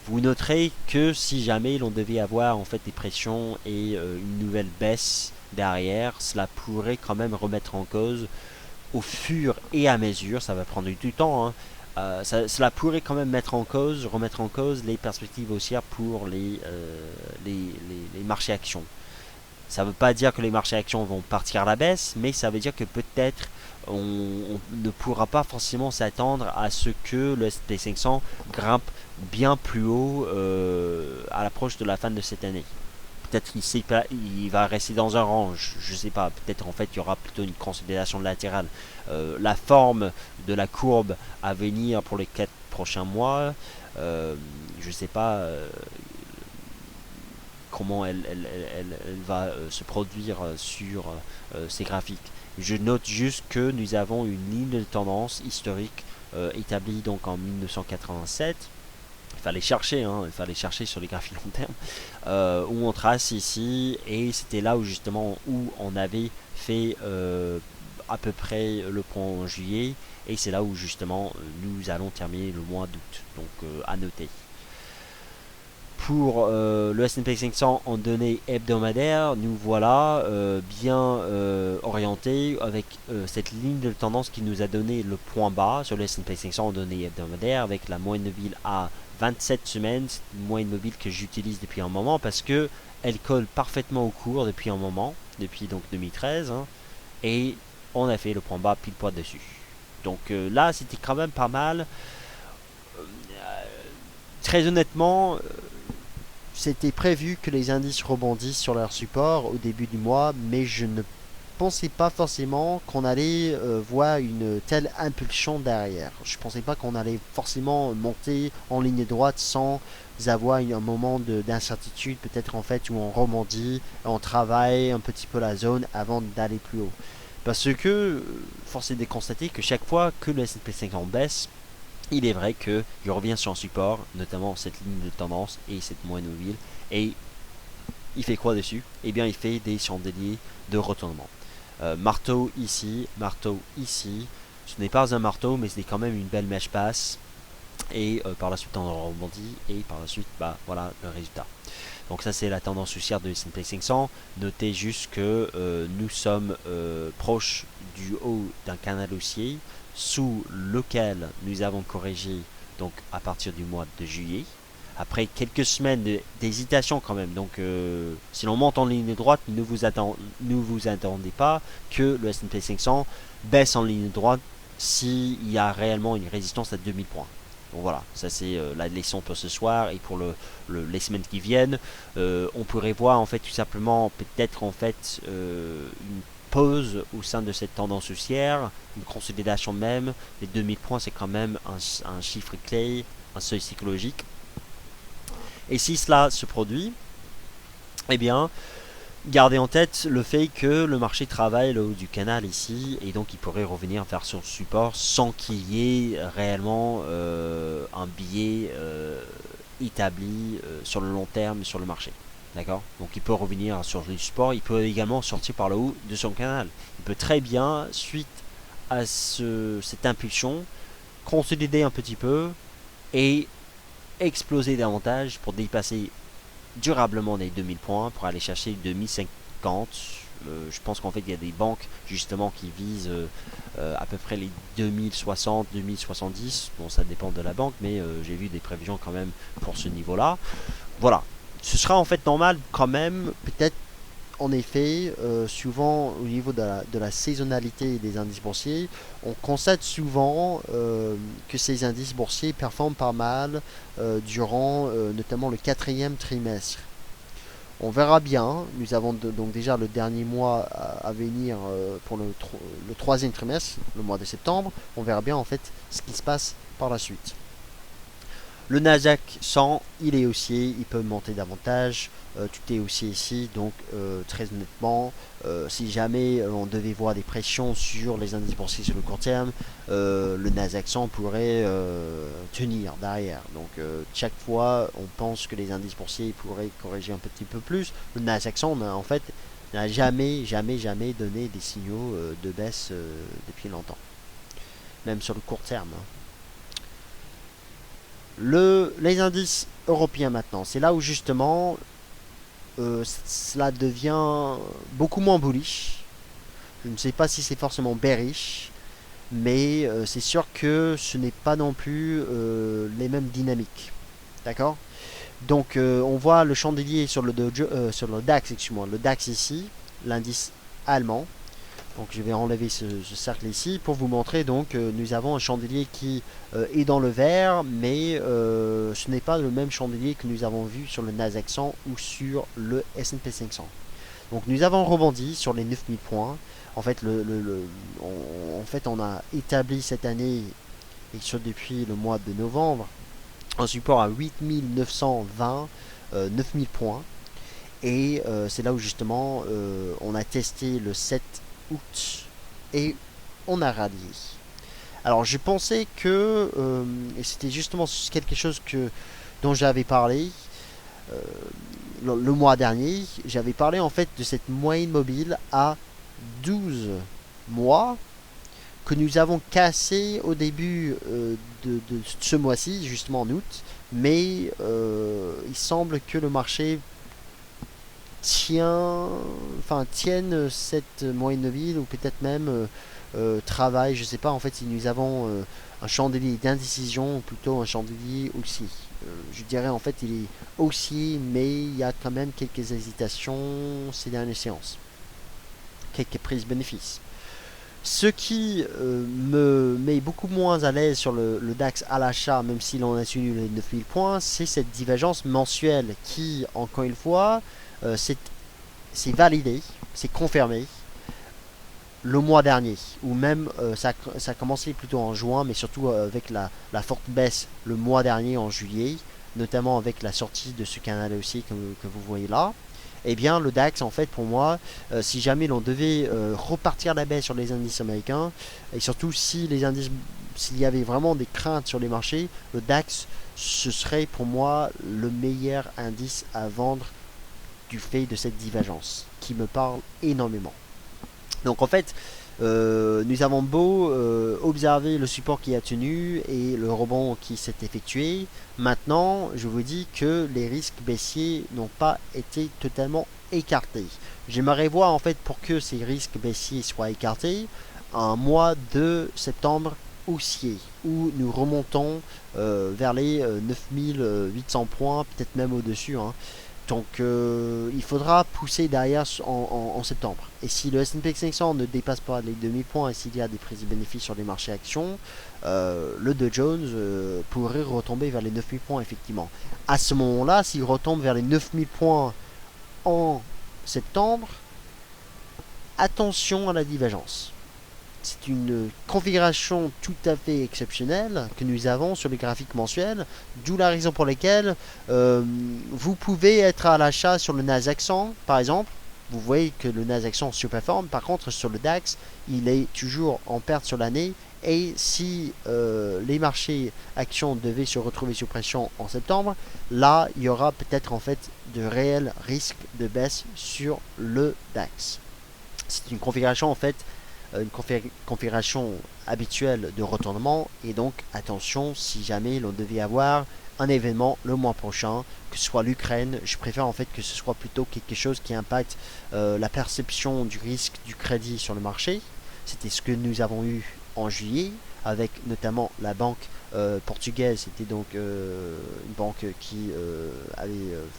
Vous noterez que si jamais l'on devait avoir en fait des pressions et une nouvelle baisse derrière, cela pourrait quand même remettre en cause au fur et à mesure, ça va prendre du temps, hein, cela pourrait quand même remettre en cause les perspectives haussières pour les marchés actions. Ça ne veut pas dire que les marchés actions vont partir à la baisse, mais ça veut dire que peut-être on ne pourra pas forcément s'attendre à ce que le S&P 500 grimpe bien plus haut à l'approche de la fin de cette année. Peut-être il va rester dans un range, je sais pas, peut-être en fait il y aura plutôt une consolidation latérale. La forme de la courbe à venir pour les 4 prochains mois, je sais pas comment elle va se produire sur ces graphiques. Je note juste que nous avons une ligne de tendance historique établie donc en 1987. Il fallait chercher, hein, il fallait chercher sur les graphiques long terme, où on trace ici, et c'était là où justement où on avait fait à peu près le point en juillet, et c'est là où justement nous allons terminer le mois d'août, donc à noter. Pour le S&P 500 en données hebdomadaires, nous voilà bien orientés avec cette ligne de tendance qui nous a donné le point bas sur le S&P 500 en données hebdomadaires, avec la moyenne mobile à 27 semaines, c'est une moyenne mobile que j'utilise depuis un moment parce que elle colle parfaitement au cours depuis un moment, depuis donc 2013, hein, et on a fait le point bas pile poil dessus. Donc là, c'était quand même pas mal. Très honnêtement, C'était prévu que les indices rebondissent sur leur support au début du mois, mais je ne pensais pas forcément qu'on allait voir une telle impulsion derrière. Je ne pensais pas qu'on allait forcément monter en ligne droite sans avoir un moment d'incertitude, peut-être en fait où on rebondit, on travaille un petit peu la zone avant d'aller plus haut. Parce que force est de constater que chaque fois que le S&P 500 baisse, il est vrai qu'il revient sur un support, notamment cette ligne de tendance et cette moyenne mobile, et il fait quoi dessus? Eh bien, il fait des chandeliers de retournement. Marteau ici, ce n'est pas un marteau, mais c'est quand même une belle mèche basse, et par la suite on rebondit, et par la suite, bah voilà le résultat. Donc ça c'est la tendance haussière de S&P 500. Notez juste que nous sommes proches du haut d'un canal haussier sous lequel nous avons corrigé donc à partir du mois de juillet. Après quelques semaines d'hésitation quand même, donc si l'on monte en ligne droite, ne vous attendez pas que le S&P 500 baisse en ligne droite s'il y a réellement une résistance à 2000 points. Donc voilà, ça c'est la leçon pour ce soir et pour les semaines qui viennent. On pourrait voir en fait tout simplement peut-être en fait une pause au sein de cette tendance haussière, une consolidation même. Les 2000 points c'est quand même un chiffre clé, un seuil psychologique. Et si cela se produit, eh bien gardez en tête le fait que le marché travaille le haut du canal ici, et donc il pourrait revenir vers son support sans qu'il y ait réellement un biais établi sur le long terme sur le marché. D'accord? Donc il peut revenir sur le support, il peut également sortir par le haut de son canal. Il peut très bien, suite à cette impulsion, consolider un petit peu et exploser davantage pour dépasser durablement les 2000 points pour aller chercher 2050. Je pense qu'en fait il y a des banques justement qui visent à peu près les 2060, 2070. Bon, ça dépend de la banque, mais j'ai vu des prévisions quand même pour ce niveau-là. Voilà, ce sera en fait normal quand même. Peut-être en effet, souvent au niveau de la saisonnalité des indices boursiers, on constate souvent que ces indices boursiers performent pas mal durant notamment le quatrième trimestre. On verra bien. Nous avons donc déjà le dernier mois à venir pour le troisième trimestre, le mois de septembre. On verra bien en fait ce qui se passe par la suite. Le Nasdaq 100, il est haussier, il peut monter davantage. Tout est haussier ici, donc très honnêtement, si jamais on devait voir des pressions sur les indices boursiers sur le court terme, le Nasdaq 100 pourrait tenir derrière. Donc chaque fois, on pense que les indices boursiers pourraient corriger un petit peu plus. Le Nasdaq 100, en fait, n'a jamais donné des signaux de baisse depuis longtemps, même sur le court terme, hein. Les indices européens maintenant, c'est là où justement cela devient beaucoup moins bullish. Je ne sais pas si c'est forcément bearish, mais c'est sûr que ce n'est pas non plus les mêmes dynamiques. D'accord. Donc on voit le chandelier sur sur le DAX, excuse-moi, le DAX ici, l'indice allemand. Donc je vais enlever ce cercle ici pour vous montrer. Donc nous avons un chandelier qui est dans le vert, mais ce n'est pas le même chandelier que nous avons vu sur le Nasdaq 100 ou sur le S&P 500. Donc nous avons rebondi sur les 9000 points. En fait, on a établi cette année, et ce depuis le mois de novembre, un support à 8920, 9000 points. Et c'est là où justement on a testé le 7 août et on a rallié. Alors je pensais que, et c'était justement quelque chose dont j'avais parlé le mois dernier, j'avais parlé en fait de cette moyenne mobile à 12 mois que nous avons cassé au début de ce mois-ci, justement en août, mais il semble que le marché tiennent cette moyenne mobile ou peut-être même travail, je sais pas en fait si nous avons un chandelier d'indécision ou plutôt un chandelier haussier. Je dirais en fait il est haussier mais il y a quand même quelques hésitations ces dernières séances, quelques prises bénéfices. Ce qui me met beaucoup moins à l'aise sur le DAX à l'achat, même si l'on a tenu les 9000 points, c'est cette divergence mensuelle qui, encore une fois, c'est validé, c'est confirmé le mois dernier, ou même ça a commencé plutôt en juin, mais surtout avec la forte baisse le mois dernier en juillet, notamment avec la sortie de ce canal haussier que vous voyez là. Eh bien, le DAX, en fait, pour moi, si jamais l'on devait repartir la baisse sur les indices américains, et surtout s'il y avait vraiment des craintes sur les marchés, le DAX, ce serait pour moi le meilleur indice à vendre du fait de cette divergence qui me parle énormément. Donc en fait, nous avons beau observer le support qui a tenu et le rebond qui s'est effectué. Maintenant, je vous dis que les risques baissiers n'ont pas été totalement écartés. J'aimerais voir en fait pour que ces risques baissiers soient écartés un mois de septembre haussier où nous remontons vers les 9800 points, peut-être même au-dessus, hein. Donc il faudra pousser derrière en septembre. Et si le S&P 500 ne dépasse pas les 2000 points et s'il y a des prises de bénéfices sur les marchés actions, le Dow Jones pourrait retomber vers les 9000 points effectivement. À ce moment-là, s'il retombe vers les 9000 points en septembre, attention à la divergence. C'est une configuration tout à fait exceptionnelle que nous avons sur les graphiques mensuels, d'où la raison pour laquelle vous pouvez être à l'achat sur le Nasdaq 100 par exemple. Vous voyez que le Nasdaq 100 surperforme, par contre sur le DAX il est toujours en perte sur l'année, et si les marchés actions devaient se retrouver sous pression en septembre, là il y aura peut-être en fait de réels risques de baisse sur le DAX. C'est une configuration en fait, une configuration habituelle de retournement, et donc attention si jamais l'on devait avoir un événement le mois prochain, que ce soit l'Ukraine, je préfère en fait que ce soit plutôt quelque chose qui impacte la perception du risque du crédit sur le marché. C'était ce que nous avons eu en juillet avec notamment la banque portugaise. C'était donc une banque qui avait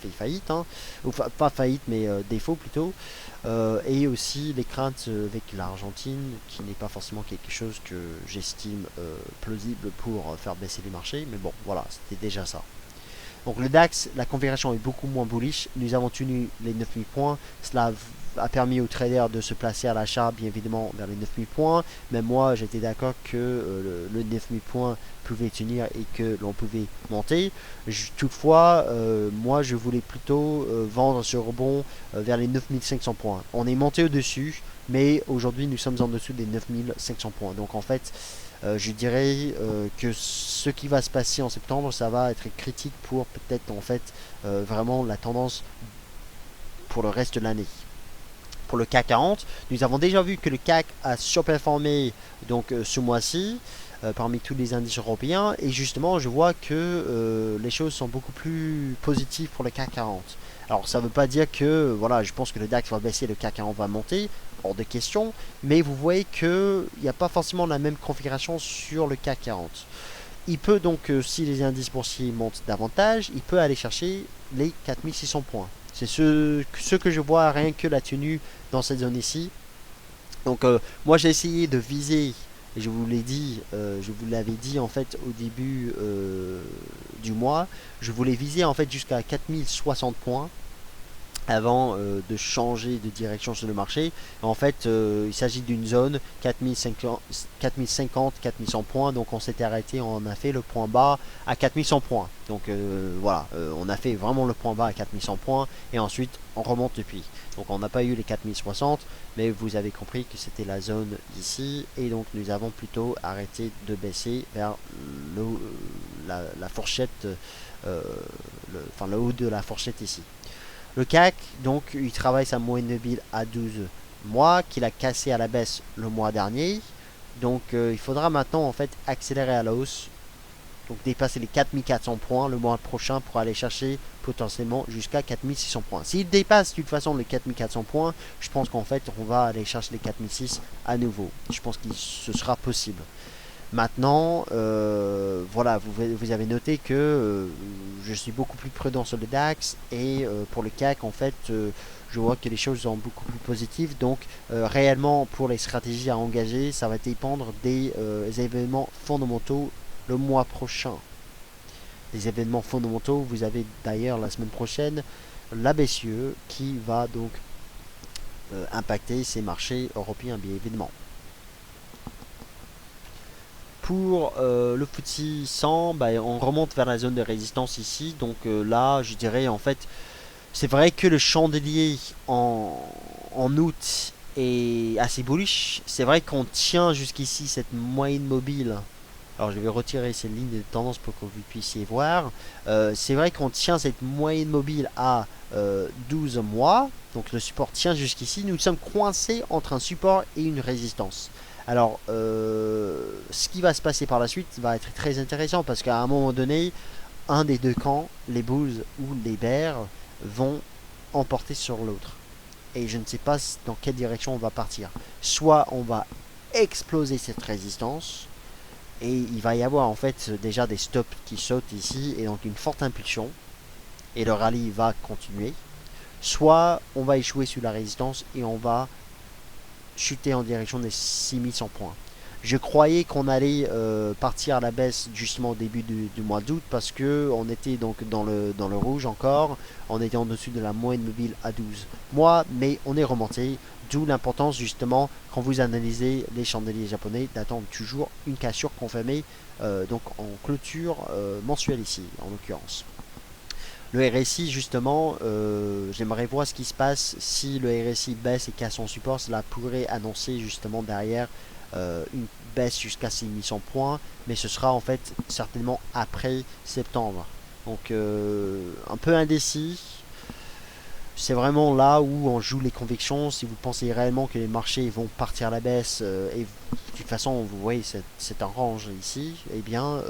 fait faillite, hein, ou pas faillite mais défaut plutôt, et aussi les craintes avec l'Argentine, qui n'est pas forcément quelque chose que j'estime plausible pour faire baisser les marchés, mais bon voilà, c'était déjà ça. Donc le DAX, la configuration est beaucoup moins bullish. Nous avons tenu les 9000 points. Cela a permis aux traders de se placer à l'achat, bien évidemment, vers les 9000 points. Même moi, j'étais d'accord que le 9000 points pouvait tenir et que l'on pouvait monter. Toutefois, moi, je voulais plutôt vendre ce rebond vers les 9500 points. On est monté au-dessus, mais aujourd'hui, nous sommes en dessous des 9500 points. Donc, en fait, je dirais que ce qui va se passer en septembre, ça va être critique pour peut-être, en fait, vraiment la tendance pour le reste de l'année. Pour le CAC 40, nous avons déjà vu que le CAC a surperformé donc ce mois-ci parmi tous les indices européens, et justement je vois que les choses sont beaucoup plus positives pour le CAC 40. Alors ça ne veut pas dire que voilà, je pense que le DAX va baisser, le CAC 40 va monter, hors de question, mais vous voyez qu'il n'y a pas forcément la même configuration sur le CAC 40. Il peut donc, si les indices boursiers montent davantage, il peut aller chercher les 4600 points. C'est ce que je vois, rien que la tenue dans cette zone ici. Donc moi j'ai essayé de viser, et je vous l'ai dit, je vous l'avais dit en fait au début du mois, je voulais viser en fait jusqu'à 4060 points avant de changer de direction sur le marché. En fait, il s'agit d'une zone 4050, 4100 points. Donc on s'était arrêté, on a fait le point bas à 4100 points. Donc voilà, on a fait vraiment le point bas à 4100 points et ensuite on remonte depuis. Donc on n'a pas eu les 4060, mais vous avez compris que c'était la zone ici, et donc nous avons plutôt arrêté de baisser vers la fourchette, le haut de la fourchette ici. Le CAC, donc, il travaille sa moyenne mobile à 12 mois, qu'il a cassé à la baisse le mois dernier. Donc, il faudra maintenant, en fait, accélérer à la hausse. Donc, dépasser les 4400 points le mois prochain pour aller chercher potentiellement jusqu'à 4600 points. S'il dépasse, de toute façon, les 4400 points, je pense qu'en fait, on va aller chercher les 4600 à nouveau. Je pense que ce sera possible. Maintenant, voilà, vous avez noté que je suis beaucoup plus prudent sur le DAX, et pour le CAC, en fait, je vois que les choses sont beaucoup plus positives. Donc, réellement, pour les stratégies à engager, ça va dépendre des événements fondamentaux le mois prochain. Les événements fondamentaux, vous avez d'ailleurs la semaine prochaine la BCE qui va donc impacter ces marchés européens, bien évidemment. Pour le FTSE 100, bah, on remonte vers la zone de résistance ici. Donc là, je dirais en fait, c'est vrai que le chandelier en août est assez bullish. C'est vrai qu'on tient jusqu'ici cette moyenne mobile. Alors je vais retirer ces lignes de tendance pour que vous puissiez voir. C'est vrai qu'on tient cette moyenne mobile à 12 mois. Donc le support tient jusqu'ici. Nous sommes coincés entre un support et une résistance. Alors, ce qui va se passer par la suite va être très intéressant, parce qu'à un moment donné, un des deux camps, les bulls ou les bears, vont emporter sur l'autre. Et je ne sais pas dans quelle direction on va partir. Soit on va exploser cette résistance, et il va y avoir en fait déjà des stops qui sautent ici, et donc une forte impulsion, et le rallye va continuer. Soit on va échouer sur la résistance et on va chuter en direction des 6100 points. Je croyais qu'on allait partir à la baisse justement au début du mois d'août, parce que on était donc dans le rouge encore, on était en dessus de la moyenne mobile à 12 mois, mais on est remonté, d'où l'importance justement quand vous analysez les chandeliers japonais d'attendre toujours une cassure confirmée, donc en clôture mensuelle ici en l'occurrence. Le RSI, justement, j'aimerais voir ce qui se passe si le RSI baisse et casse son support. Cela pourrait annoncer justement derrière une baisse jusqu'à 6100 points, mais ce sera en fait certainement après septembre. Donc un peu indécis. C'est vraiment là où on joue les convictions. Si vous pensez réellement que les marchés vont partir à la baisse, et de toute façon vous voyez c'est un range ici, et eh bien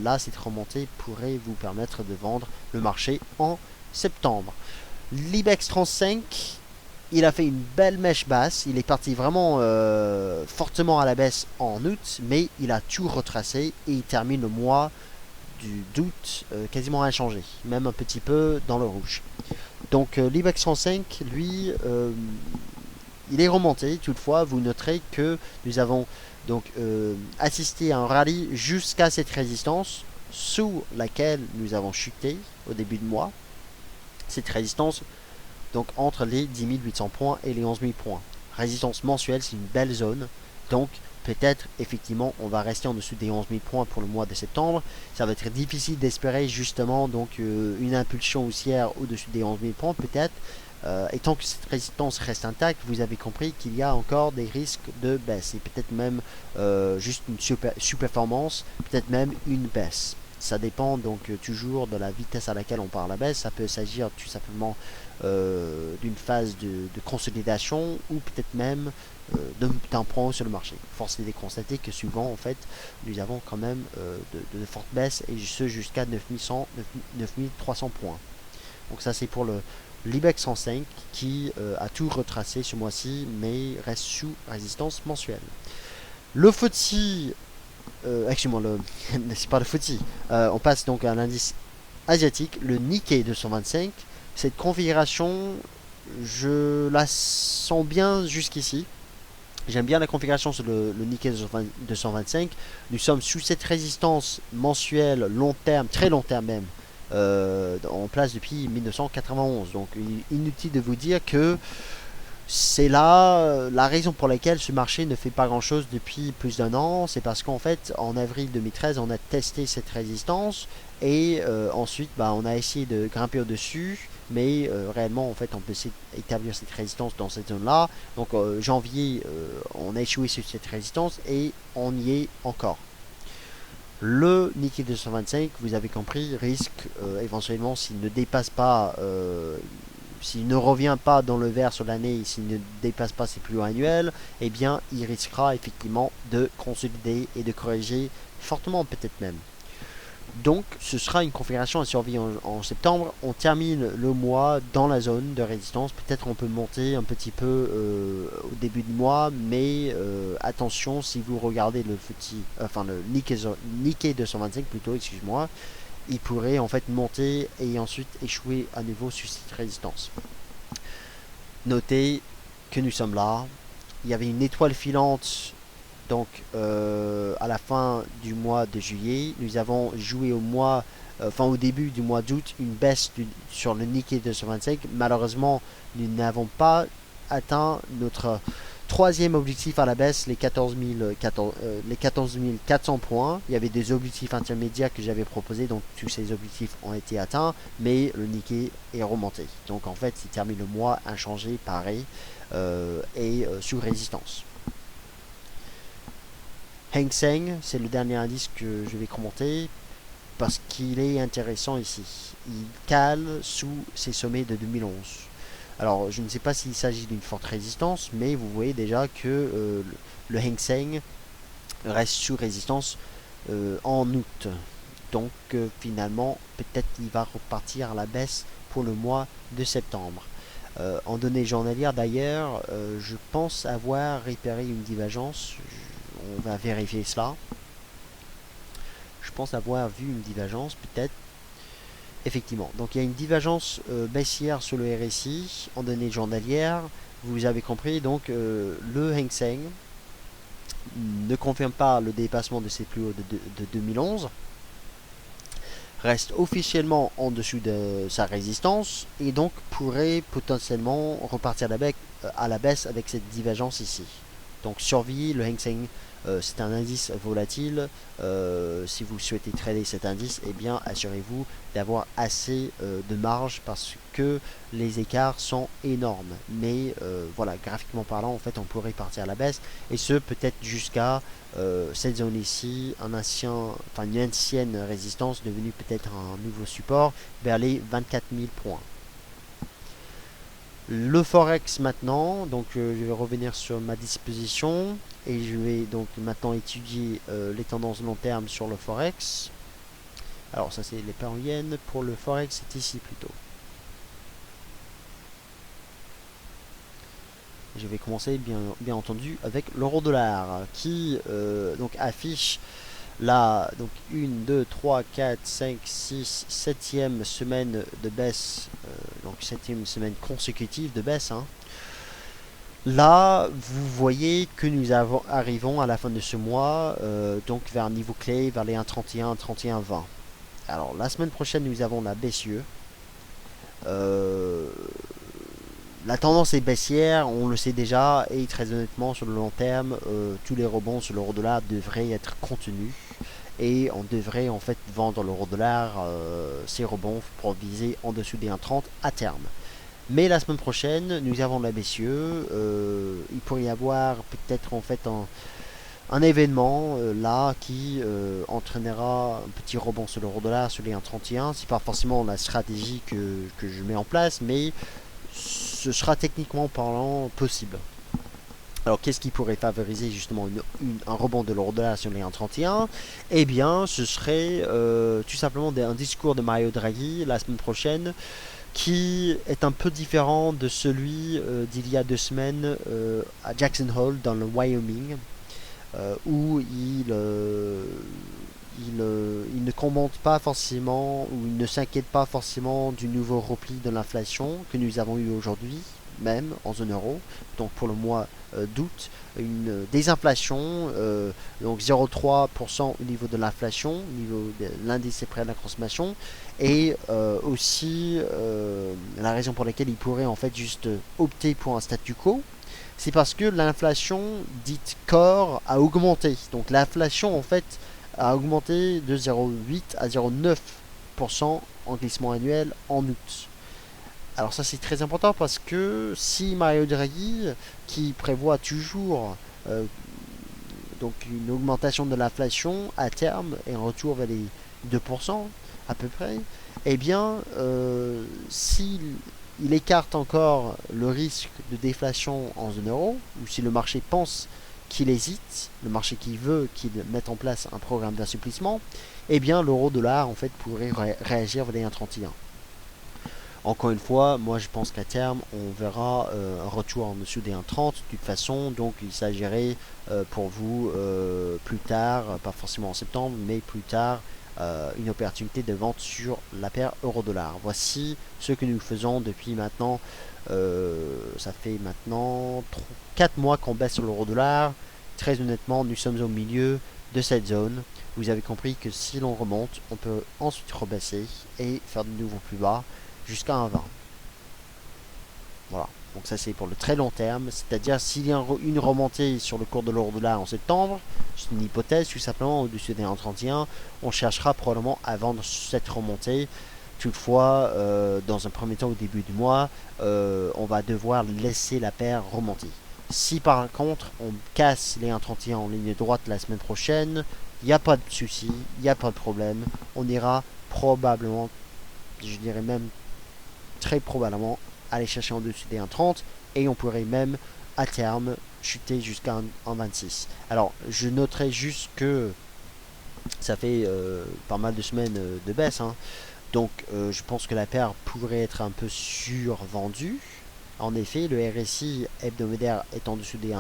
là cette remontée pourrait vous permettre de vendre le marché en septembre. L'IBEX 35, il a fait une belle mèche basse, il est parti vraiment fortement à la baisse en août, mais il a tout retracé et il termine le mois d'août quasiment inchangé, même un petit peu dans le rouge. Donc l'IBEX 35, lui, il est remonté. Toutefois, vous noterez que nous avons donc assisté à un rallye jusqu'à cette résistance. sous laquelle nous avons chuté au début de mois. Cette résistance, donc entre les 10 800 points et les 11 000 points. Résistance mensuelle, c'est une belle zone. Donc peut-être effectivement on va rester en dessous des 11 000 points pour le mois de septembre. Ça va être difficile d'espérer justement donc une impulsion haussière au-dessus des 11 000 points peut-être. Et tant que cette résistance reste intacte, vous avez compris qu'il y a encore des risques de baisse et peut-être même juste une sous-performance, peut-être même une baisse. Ça dépend donc toujours de la vitesse à laquelle on part à la baisse. Ça peut s'agir tout simplement d'une phase de consolidation ou peut-être même d'un point sur le marché. Force est de constater que souvent en fait nous avons quand même de fortes baisses et ce jusqu'à 9300 points. Donc ça c'est pour le l'IBEX 105 qui a tout retracé ce mois-ci mais reste sous résistance mensuelle. Le FTSE, excusez-moi, c'est pas le FTSE, on passe donc à l'indice asiatique, le Nikkei 225. Cette configuration, je la sens bien jusqu'ici. J'aime bien la configuration sur le Nikkei 225. Nous sommes sous cette résistance mensuelle, long terme, très long terme même, en place depuis 1991. Donc inutile de vous dire que c'est là la raison pour laquelle ce marché ne fait pas grand chose depuis plus d'un an. C'est parce qu'en fait en avril 2013 on a testé cette résistance et ensuite on a essayé de grimper au dessus, mais réellement en fait on peut établir cette résistance dans cette zone là. Donc janvier on a échoué sur cette résistance et on y est encore. Le Nikkei 225, vous avez compris, risque éventuellement s'il ne dépasse pas s'il ne revient pas dans le vert sur l'année, s'il ne dépasse pas ses plus hauts annuels, eh bien, il risquera effectivement de consolider et de corriger fortement peut-être même. Donc, ce sera une configuration à surveiller en septembre. On termine le mois dans la zone de résistance. Peut-être on peut monter un petit peu au début du mois, mais attention, si vous regardez le Nikkei 225 plutôt, excuse-moi, il pourrait en fait monter et ensuite échouer à nouveau sur cette résistance. Notez que nous sommes là. Il y avait une étoile filante donc à la fin du mois de juillet. Nous avons joué au début du mois d'août une baisse sur le Nikkei 225. Malheureusement, nous n'avons pas atteint notre troisième objectif à la baisse, les 14 400 points. Il y avait des objectifs intermédiaires que j'avais proposés, donc tous ces objectifs ont été atteints, mais le Nikkei est remonté. Donc en fait, il termine le mois inchangé, pareil, et sous résistance. Hang Seng, c'est le dernier indice que je vais commenter parce qu'il est intéressant ici. Il cale sous ses sommets de 2011. Alors, je ne sais pas s'il s'agit d'une forte résistance, mais vous voyez déjà que le Hang Seng reste sous résistance en août. Donc, finalement, peut-être qu'il va repartir à la baisse pour le mois de septembre. En données journalières, d'ailleurs, je pense avoir repéré une divergence. On va vérifier cela. Je pense avoir vu une divergence, peut-être. Effectivement, donc il y a une divergence baissière sur le RSI en données journalières. Vous avez compris, donc le Hang Seng ne confirme pas le dépassement de ses plus hauts de 2011, reste officiellement en dessous de sa résistance et donc pourrait potentiellement repartir à la baisse avec cette divergence ici. Donc surveillez le Hang Seng. C'est un indice volatile. Si vous souhaitez trader cet indice, eh bien assurez-vous d'avoir assez de marge parce que les écarts sont énormes. Mais voilà, graphiquement parlant, en fait, on pourrait partir à la baisse et ce peut-être jusqu'à cette zone ici, une ancienne résistance devenue peut-être un nouveau support vers les 24 000 points. Le Forex maintenant, donc je vais revenir sur ma disposition et je vais donc maintenant étudier les tendances long terme sur le Forex. Alors ça c'est les paires en yens, pour le Forex c'est ici plutôt. Je vais commencer bien entendu avec l'euro-dollar qui donc affiche là, donc 1, 2, 3, 4, 5, 6, 7e semaine de baisse, donc 7e semaine consécutive de baisse. Là, vous voyez que nous arrivons à la fin de ce mois, donc vers un niveau clé, vers les 1,31, 31,20. Alors la semaine prochaine nous avons la BCE. Euh, la tendance est baissière, on le sait déjà, et très honnêtement sur le long terme, tous les rebonds sur l'euro-dollar devraient être contenus. Et on devrait en fait vendre l'euro-dollar, ces rebonds pour viser en dessous des 1,30 à terme. Mais la semaine prochaine, nous avons la BCE. Il pourrait y avoir peut-être en fait un événement là qui entraînera un petit rebond sur l'euro-dollar sur les 1,31. C'est pas forcément la stratégie que je mets en place, mais ce sera techniquement parlant possible. Alors, qu'est-ce qui pourrait favoriser justement un rebond de l'euro-dollar sur les 1,31? Eh bien, ce serait tout simplement un discours de Mario Draghi la semaine prochaine qui est un peu différent de celui d'il y a 2 semaines à Jackson Hole dans le Wyoming, où il ne commente pas forcément ou il ne s'inquiète pas forcément du nouveau repli de l'inflation que nous avons eu aujourd'hui, même en zone euro, donc pour le mois d'août, une désinflation, donc 0,3% au niveau de l'inflation, au niveau de l'indice des prix à la consommation, et aussi la raison pour laquelle il pourrait en fait juste opter pour un statu quo, c'est parce que l'inflation dite core a augmenté. Donc l'inflation en fait a augmenté de 0,8 à 0,9% en glissement annuel en août. Alors ça c'est très important parce que si Mario Draghi, qui prévoit toujours donc une augmentation de l'inflation à terme et un retour vers les 2% à peu près, eh bien s'il il écarte encore le risque de déflation en zone euro, ou si le marché pense qu'il hésite, le marché qui veut qu'il mette en place un programme d'assouplissement, eh bien l'euro-dollar en fait pourrait réagir vers les 1,31. Encore une fois, moi je pense qu'à terme on verra un retour en dessous des 1,30 de toute façon, donc il s'agirait pour vous plus tard, pas forcément en septembre, mais plus tard, une opportunité de vente sur la paire euro-dollar. Voici ce que nous faisons depuis maintenant, ça fait maintenant 4 mois qu'on baisse sur l'euro-dollar. Très honnêtement, nous sommes au milieu de cette zone. Vous avez compris que si l'on remonte, on peut ensuite rebaisser et faire de nouveaux plus bas jusqu'à 1,20. Voilà. Donc ça c'est pour le très long terme, c'est-à-dire s'il y a une remontée sur le cours de l'euro-dollar en septembre, c'est une hypothèse, tout simplement au-dessus des 1,31, on cherchera probablement à vendre cette remontée. Toutefois, dans un premier temps au début du mois, on va devoir laisser la paire remonter. Si par contre on casse les 1,31 en ligne droite la semaine prochaine, il n'y a pas de souci, il n'y a pas de problème, on ira probablement, je dirais même très probablement, aller chercher en dessus des 1,30 et on pourrait même à terme chuter jusqu'à 1,26. Alors je noterai juste que ça fait pas mal de semaines de baisse, hein. Donc je pense que la paire pourrait être un peu survendue. En effet, le RSI hebdomadaire est en dessous des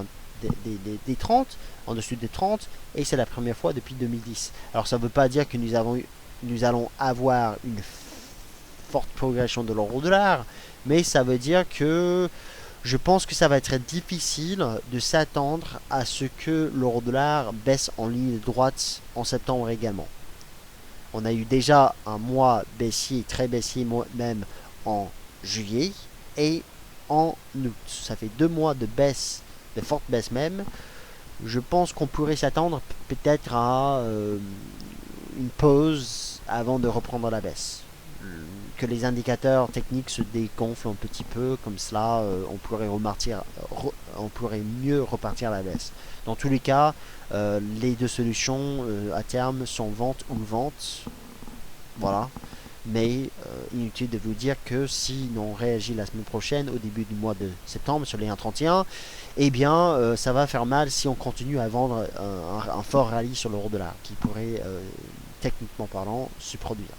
30, en dessous des 30, et c'est la première fois depuis 2010. Alors ça ne veut pas dire que nous allons avoir une forte progression de l'euro-dollar, mais ça veut dire que je pense que ça va être difficile de s'attendre à ce que l'euro-dollar baisse en ligne droite en septembre également. On a eu déjà un mois baissier, très baissier même en juillet et en août. Ça fait 2 mois de baisse, de forte baisse même. Je pense qu'on pourrait s'attendre peut-être à une pause avant de reprendre la baisse. Que les indicateurs techniques se dégonflent un petit peu, comme cela on pourrait mieux repartir à la baisse. Dans tous les cas, les deux solutions à terme sont vente ou vente. Voilà. Mais inutile de vous dire que si l'on réagit la semaine prochaine, au début du mois de septembre, sur les 1,31, eh bien ça va faire mal si on continue à vendre un fort rallye sur l'euro-dollar, qui pourrait, techniquement parlant, se produire.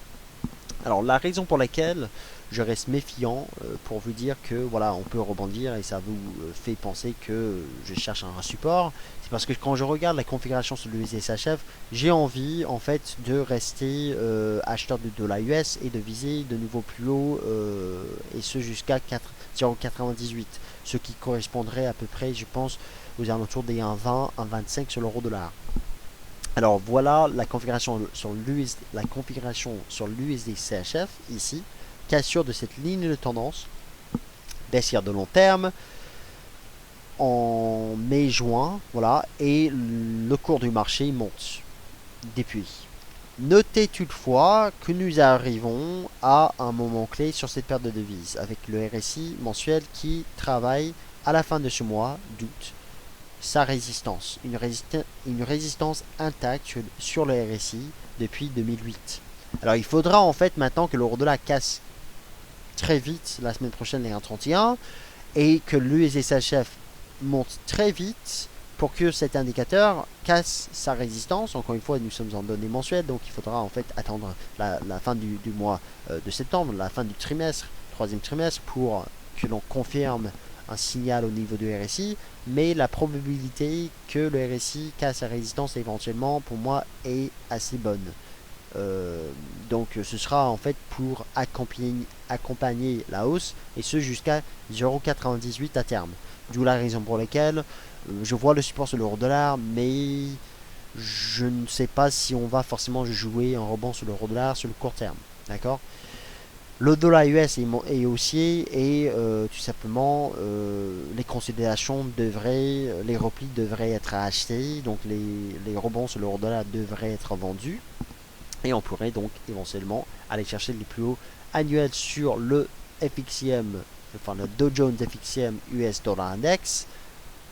Alors la raison pour laquelle je reste méfiant pour vous dire que voilà on peut rebondir et ça vous fait penser que je cherche un support, c'est parce que quand je regarde la configuration sur le USHF, j'ai envie en fait de rester acheteur de dollars US et de viser de nouveau plus haut et ce jusqu'à 0,98, ce qui correspondrait à peu près je pense aux alentours des 1,20, 1,25 sur l'euro dollar. Alors voilà la configuration sur l'USD CHF ici, qui assure de cette ligne de tendance baissière de long terme en mai-juin, voilà, et le cours du marché monte depuis. Notez toutefois que nous arrivons à un moment clé sur cette paire de devises, avec le RSI mensuel qui travaille à la fin de ce mois d'août sa résistance, une résistance intacte sur le RSI depuis 2008. Alors il faudra en fait maintenant que l'euro-dollar casse très vite la semaine prochaine les 1,31 et que l'USD-CHF monte très vite pour que cet indicateur casse sa résistance. Encore une fois, nous sommes en données mensuelles, donc il faudra en fait attendre la fin du mois de septembre, la fin du trimestre, troisième trimestre, pour que l'on confirme un signal au niveau du RSI. Mais la probabilité que le RSI casse sa résistance éventuellement, pour moi, est assez bonne. Donc ce sera en fait pour accompagner la hausse, et ce jusqu'à 0,98 à terme. D'où la raison pour laquelle je vois le support sur l'euro-dollar, mais je ne sais pas si on va forcément jouer un rebond sur l'euro-dollar sur le court terme. D'accord. Le dollar US est haussier et tout simplement les consolidations les replis devraient être achetés, donc les rebonds sur l'euro-dollar devraient être vendus. Et on pourrait donc éventuellement aller chercher les plus hauts annuels sur le FXIM, enfin le Dow Jones FXIM US Dollar Index.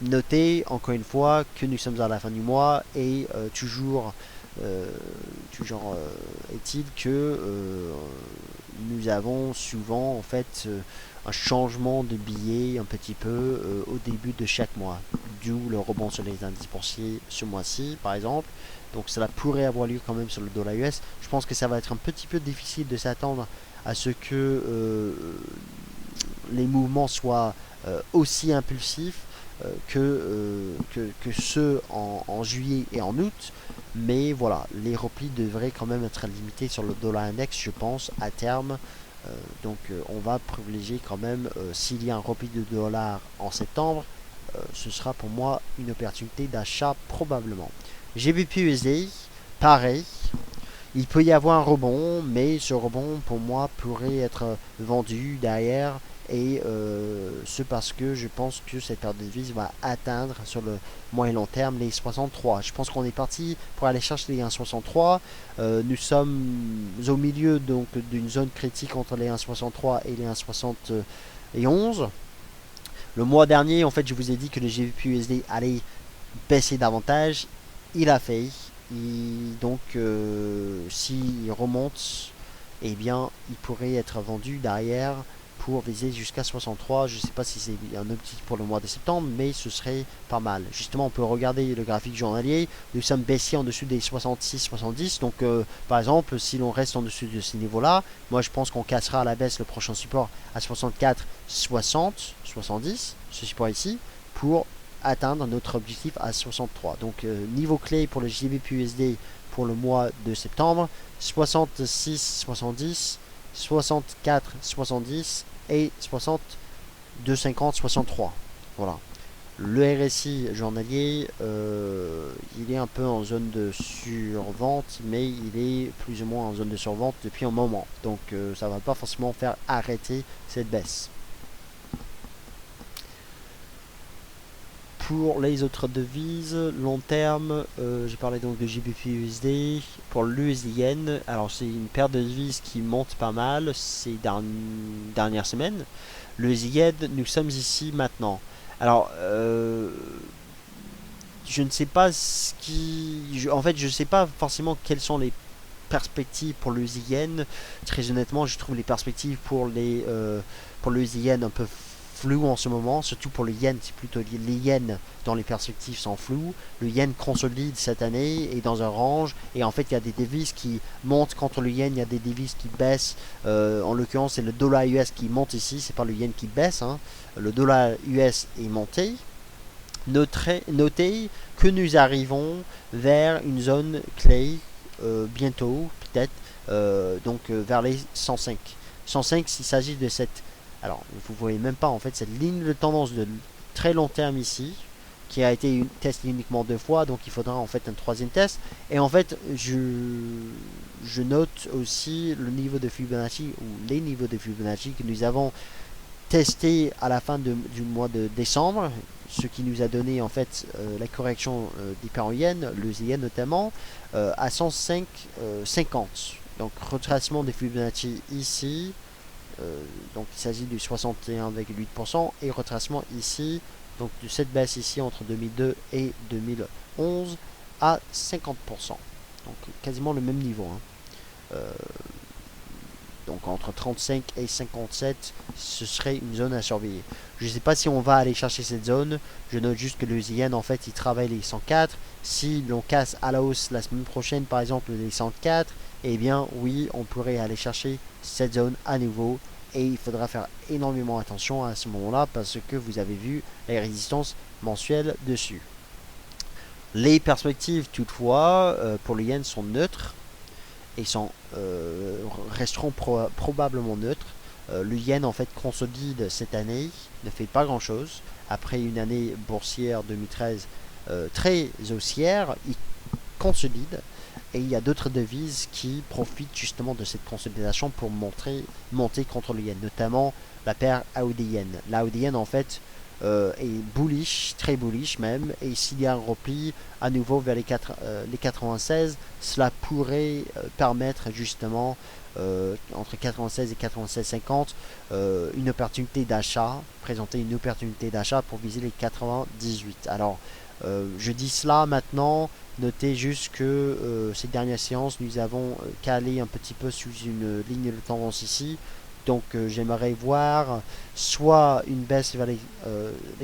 Notez encore une fois que nous sommes à la fin du mois et toujours est-il que nous avons souvent en fait un changement de billet un petit peu au début de chaque mois, d'où le rebond sur les indices boursiers ce mois-ci par exemple. Donc cela pourrait avoir lieu quand même sur le dollar US. Je pense que ça va être un petit peu difficile de s'attendre à ce que les mouvements soient aussi impulsifs que ceux en juillet et en août. Mais voilà, les replis devraient quand même être limités sur le dollar index, je pense, à terme. Donc on va privilégier quand même, s'il y a un repli de dollar en septembre, ce sera pour moi une opportunité d'achat probablement. GBP USD, pareil. Il peut y avoir un rebond, mais ce rebond pour moi pourrait être vendu derrière. Et ce parce que je pense que cette paire de devises va atteindre sur le moyen long terme les 63. Je pense qu'on est parti pour aller chercher les 1,63. Nous sommes au milieu donc d'une zone critique entre les 1,63 et les 1,71. Le mois dernier, en fait, je vous ai dit que le GBP USD allait baisser davantage. Il a fait. Donc, s'il remonte, eh bien, il pourrait être vendu derrière pour viser jusqu'à 63. Je ne sais pas si c'est un objectif pour le mois de septembre, mais ce serait pas mal. Justement, on peut regarder le graphique journalier. Nous sommes baissiers en dessous des 66-70. Donc, par exemple, si l'on reste en dessous de ces niveaux-là, moi je pense qu'on cassera à la baisse le prochain support à 64-60-70, ce support ici, pour atteindre notre objectif à 63. Donc, niveau clé pour le GBP USD pour le mois de septembre, 66-70, 64-70 et 62-50-63. Voilà. Le RSI journalier, il est un peu en zone de survente, mais il est plus ou moins en zone de survente depuis un moment. Donc ça ne va pas forcément faire arrêter cette baisse. Pour les autres devises, long terme, j'ai parlé donc de GBP USD. Pour l'USD Yen, alors c'est une paire de devises qui monte pas mal ces dernières semaines. L'USD Yen, nous sommes ici maintenant. Alors, je ne sais pas ce qui... En fait, je ne sais pas forcément quelles sont les perspectives pour l'USD Yen. Très honnêtement, je trouve les perspectives pour l'USD Yen un peu flou en ce moment, surtout pour le yen. C'est plutôt les yens dans les perspectives sont floues. Le yen consolide cette année et dans un range, et en fait il y a des devises qui montent contre le yen, il y a des devises qui baissent. En l'occurrence c'est le dollar US qui monte ici, c'est pas le yen qui baisse, hein. Le dollar US est monté. Notez que nous arrivons vers une zone clé bientôt, peut-être, donc vers les 105. 105, s'il s'agit de cette... Alors, vous voyez même pas en fait cette ligne de tendance de très long terme ici, qui a été testé uniquement 2 fois, donc il faudra en fait un troisième test. Et en fait, je note aussi le niveau de Fibonacci, ou les niveaux de Fibonacci que nous avons testé à la fin du mois de décembre, ce qui nous a donné en fait la correction des paires en yen, le yen notamment, à 105,50. Donc retracement de Fibonacci ici, donc il s'agit du 61,8% et retracement ici, donc de cette baisse ici entre 2002 et 2011 à 50%. Donc quasiment le même niveau. Donc entre 35 et 57, ce serait une zone à surveiller. Je ne sais pas si on va aller chercher cette zone. Je note juste que le yen en fait il travaille les 104. Si l'on casse à la hausse la semaine prochaine par exemple les 104, eh bien oui on pourrait aller chercher cette zone à nouveau. Et il faudra faire énormément attention à ce moment-là parce que vous avez vu les résistances mensuelles dessus. Les perspectives toutefois pour le yen sont neutres et resteront probablement neutres. Le yen en fait consolide cette année, ne fait pas grand chose. Après une année boursière 2013 très haussière, il consolide. Et il y a d'autres devises qui profitent justement de cette consolidation pour monter contre le yen, notamment la paire AUD-yen. L'AUD-yen en fait est bullish, très bullish même, et s'il y a un repli à nouveau vers les 96, cela pourrait permettre justement entre 96 et 96,50 une opportunité d'achat, présenter une opportunité d'achat pour viser les 98. Alors je dis cela maintenant. Notez juste que ces dernières séances, nous avons calé un petit peu sous une ligne de tendance ici. Donc j'aimerais voir soit une baisse vers les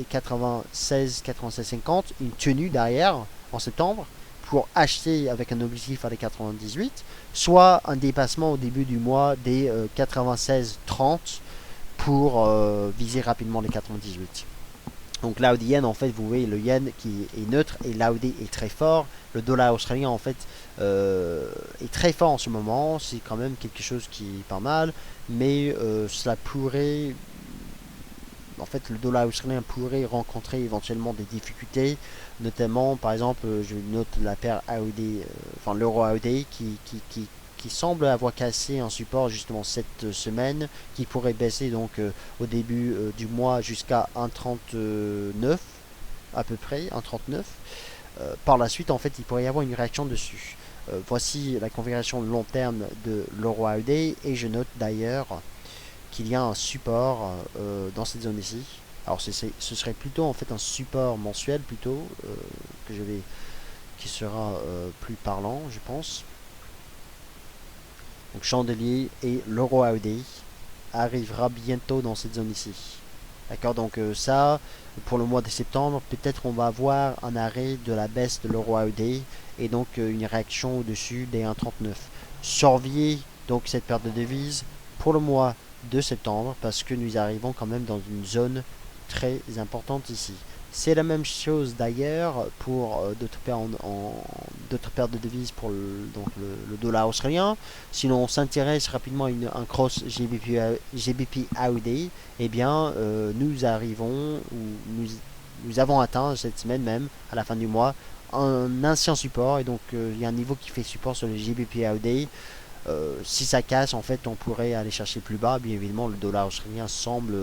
96, 96,50, une tenue derrière en septembre pour acheter avec un objectif à les 98, soit un dépassement au début du mois des 96,30 pour viser rapidement les 98. Donc l'AUD yen en fait vous voyez le yen qui est neutre et l'AUD est très fort. Le dollar australien en fait est très fort en ce moment. C'est quand même quelque chose qui est pas mal. Mais cela pourrait... En fait le dollar australien pourrait rencontrer éventuellement des difficultés. Notamment par exemple je note la paire AUD, enfin l'euro AUD qui semble avoir cassé un support justement cette semaine, qui pourrait baisser donc au début du mois jusqu'à 1,39 à peu près, 1,39. Par la suite en fait il pourrait y avoir une réaction dessus. Voici la configuration long terme de l'euro AUD et je note d'ailleurs qu'il y a un support dans cette zone ici. Alors ce serait plutôt en fait un support mensuel plutôt qui sera plus parlant je pense. Donc chandelier et l'euro AUD arrivera bientôt dans cette zone ici. D'accord, donc ça, pour le mois de septembre, peut-être on va avoir un arrêt de la baisse de l'euro AUD et donc une réaction au-dessus des 1,39. Surveillez donc cette paire de devises pour le mois de septembre parce que nous arrivons quand même dans une zone très importante ici. C'est la même chose d'ailleurs pour d'autres paires de devises pour le dollar australien. Si l'on s'intéresse rapidement à un cross GBP AUD, eh bien nous arrivons ou nous avons atteint cette semaine même à la fin du mois un ancien support et donc il y a un niveau qui fait support sur le GBP AUD. Si ça casse, en fait, on pourrait aller chercher plus bas. Bien évidemment, le dollar australien semble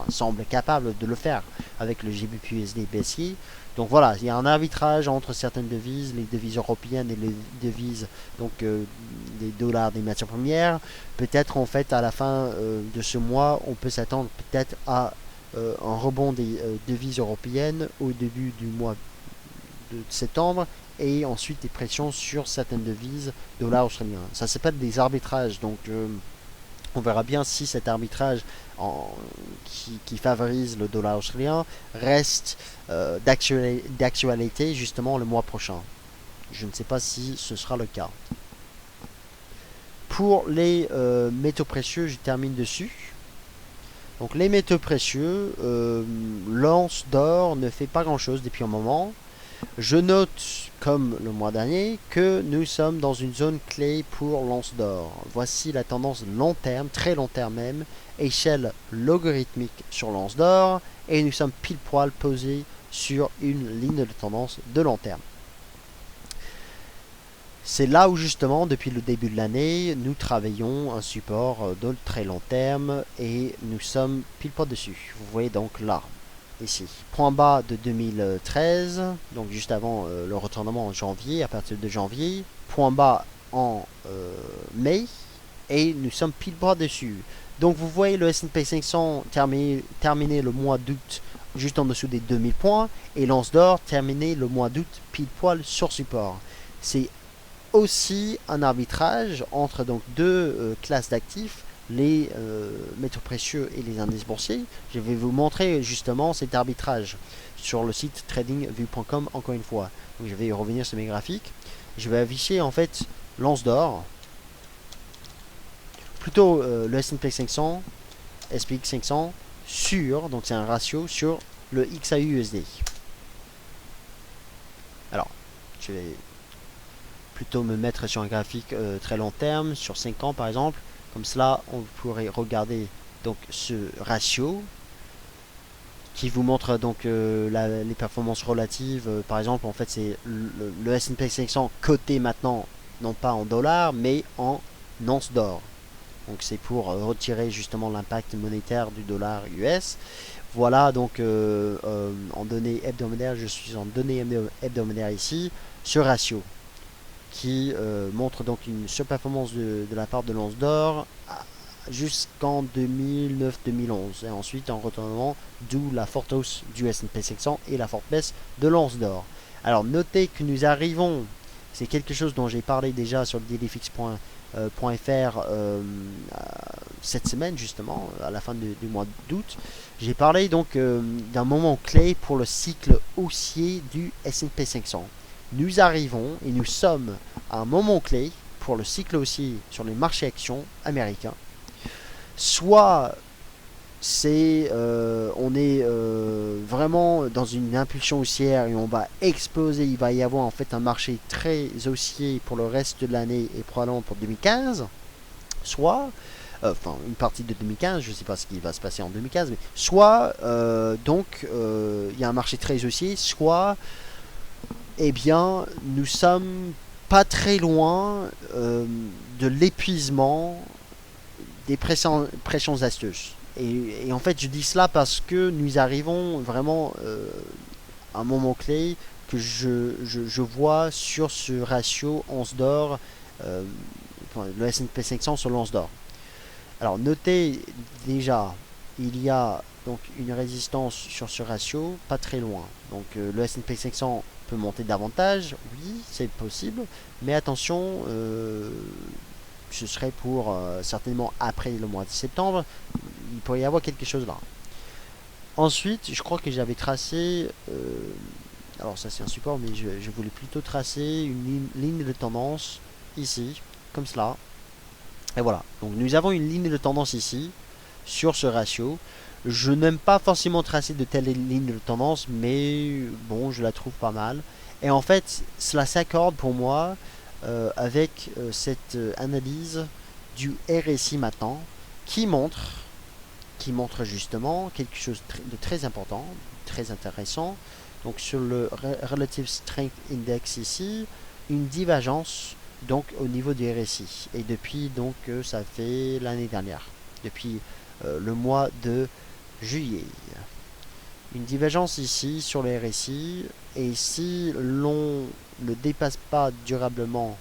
semble capable de le faire avec le GBP-USD baissier. Donc voilà, il y a un arbitrage entre certaines devises, les devises européennes et les devises donc des dollars des matières premières. Peut-être en fait à la fin de ce mois, on peut s'attendre peut-être à un rebond des devises européennes au début du mois de septembre et ensuite des pressions sur certaines devises dollars australiens. Ça s'appelle des arbitrages, donc on verra bien si cet arbitrage qui favorise le dollar australien reste d'actualité justement le mois prochain. Je ne sais pas si ce sera le cas. Pour les métaux précieux, je termine dessus. Donc les métaux précieux, l'once d'or ne fait pas grand chose depuis un moment. Je note, comme le mois dernier, que nous sommes dans une zone clé pour l'once d'or. Voici la tendance long terme, très long terme même, échelle logarithmique sur l'once d'or, et nous sommes pile poil posés sur une ligne de tendance de long terme. C'est là où justement, depuis le début de l'année, nous travaillons un support de très long terme et nous sommes pile poil dessus. Vous voyez donc là, ici, point bas de 2013, donc juste avant le retournement en janvier, à partir de janvier, point bas en mai, et nous sommes pile poil dessus. Donc vous voyez le S&P 500 terminer le mois d'août juste en dessous des 2000 points, et l'once d'or terminer le mois d'août pile poil sur support. C'est aussi un arbitrage entre donc deux classes d'actifs, les métaux précieux et les indices boursiers. Je vais vous montrer justement cet arbitrage sur le site tradingview.com encore une fois. Donc je vais revenir sur mes graphiques. Je vais afficher en fait l'once d'or, plutôt le S&P 500, SPX 500 sur, donc c'est un ratio sur le XAUUSD. Alors, je vais plutôt me mettre sur un graphique très long terme, sur 5 ans par exemple. Comme cela, on pourrait regarder donc ce ratio qui vous montre donc les performances relatives. Par exemple, en fait, c'est le S&P 500 coté maintenant, non pas en dollars, mais en once d'or. Donc c'est pour retirer justement l'impact monétaire du dollar US. Voilà donc en données hebdomadaires, je suis en données hebdomadaires ici, ce ratio qui montre donc une surperformance de la part de l'once d'or jusqu'en 2009-2011 et ensuite en retournement, d'où la forte hausse du S&P 500 et la forte baisse de l'once d'or. Alors notez que nous arrivons, c'est quelque chose dont j'ai parlé déjà sur le dailyfix.fr cette semaine justement à la fin du mois d'août. J'ai parlé donc d'un moment clé pour le cycle haussier du S&P 500. Nous arrivons et nous sommes à un moment clé pour le cycle haussier sur les marchés actions américains. Soit c'est on est vraiment dans une impulsion haussière et on va exploser, il va y avoir en fait un marché très haussier pour le reste de l'année et probablement pour 2015, soit enfin une partie de 2015, je ne sais pas ce qui va se passer en 2015, mais soit donc il y a un marché très haussier, soit eh bien nous sommes pas très loin de l'épuisement des pressions acheteuses. Et en fait, je dis cela parce que nous arrivons vraiment à un moment clé que je vois sur ce ratio once d'or, le S&P 500 sur l'once d'or. Alors, notez déjà, il y a donc une résistance sur ce ratio, pas très loin. Donc, le S&P 500 peut monter davantage, oui, c'est possible, mais attention, ce serait pour certainement après le mois de septembre, il pourrait y avoir quelque chose là. Ensuite, je crois que j'avais tracé, alors ça c'est un support, mais je voulais plutôt tracer une ligne de tendance ici, comme cela. Et voilà, donc nous avons une ligne de tendance ici, sur ce ratio. Je n'aime pas forcément tracer de telles lignes de tendance, mais bon, je la trouve pas mal. Et en fait, cela s'accorde pour moi avec cette analyse du RSI maintenant, qui montre justement quelque chose de très important, très intéressant. Donc sur le Relative Strength Index ici, une divergence donc au niveau du RSI. Et depuis donc ça fait l'année dernière, depuis le mois de juillet. Une divergence ici sur le RSI, et si l'on ne dépasse pas durablement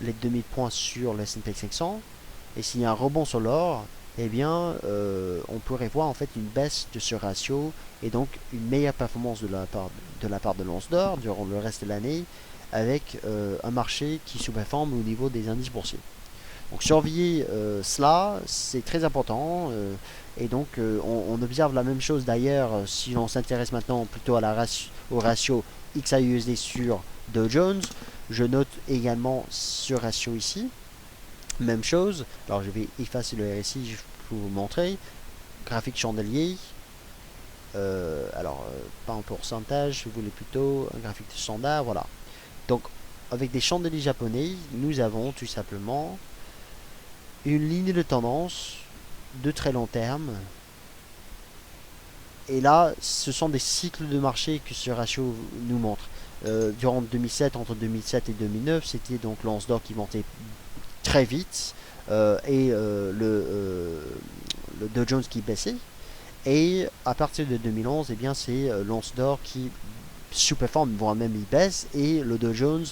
les 2000 points sur le S&P 500, et s'il y a un rebond sur l'or, eh bien on pourrait voir en fait une baisse de ce ratio et donc une meilleure performance de la part de l'once d'or durant le reste de l'année, avec un marché qui sous-performe au niveau des indices boursiers. Donc surveiller cela, c'est très important. Et donc on observe la même chose d'ailleurs si l'on s'intéresse maintenant plutôt à au ratio XAUUSD sur Dow Jones. Je note également ce ratio ici. Même chose. Alors je vais effacer le RSI pour vous montrer. Graphique chandelier. pas en pourcentage, je voulais plutôt un graphique standard, voilà. Donc avec des chandeliers japonais, nous avons tout simplement une ligne de tendance de très long terme. Et là, ce sont des cycles de marché que ce ratio nous montre. Durant 2007, entre 2007 et 2009, c'était donc l'once d'or qui montait très vite le Dow Jones qui baissait. Et à partir de 2011, eh bien, c'est l'once d'or qui sous-performe, voire même il baisse, et le Dow Jones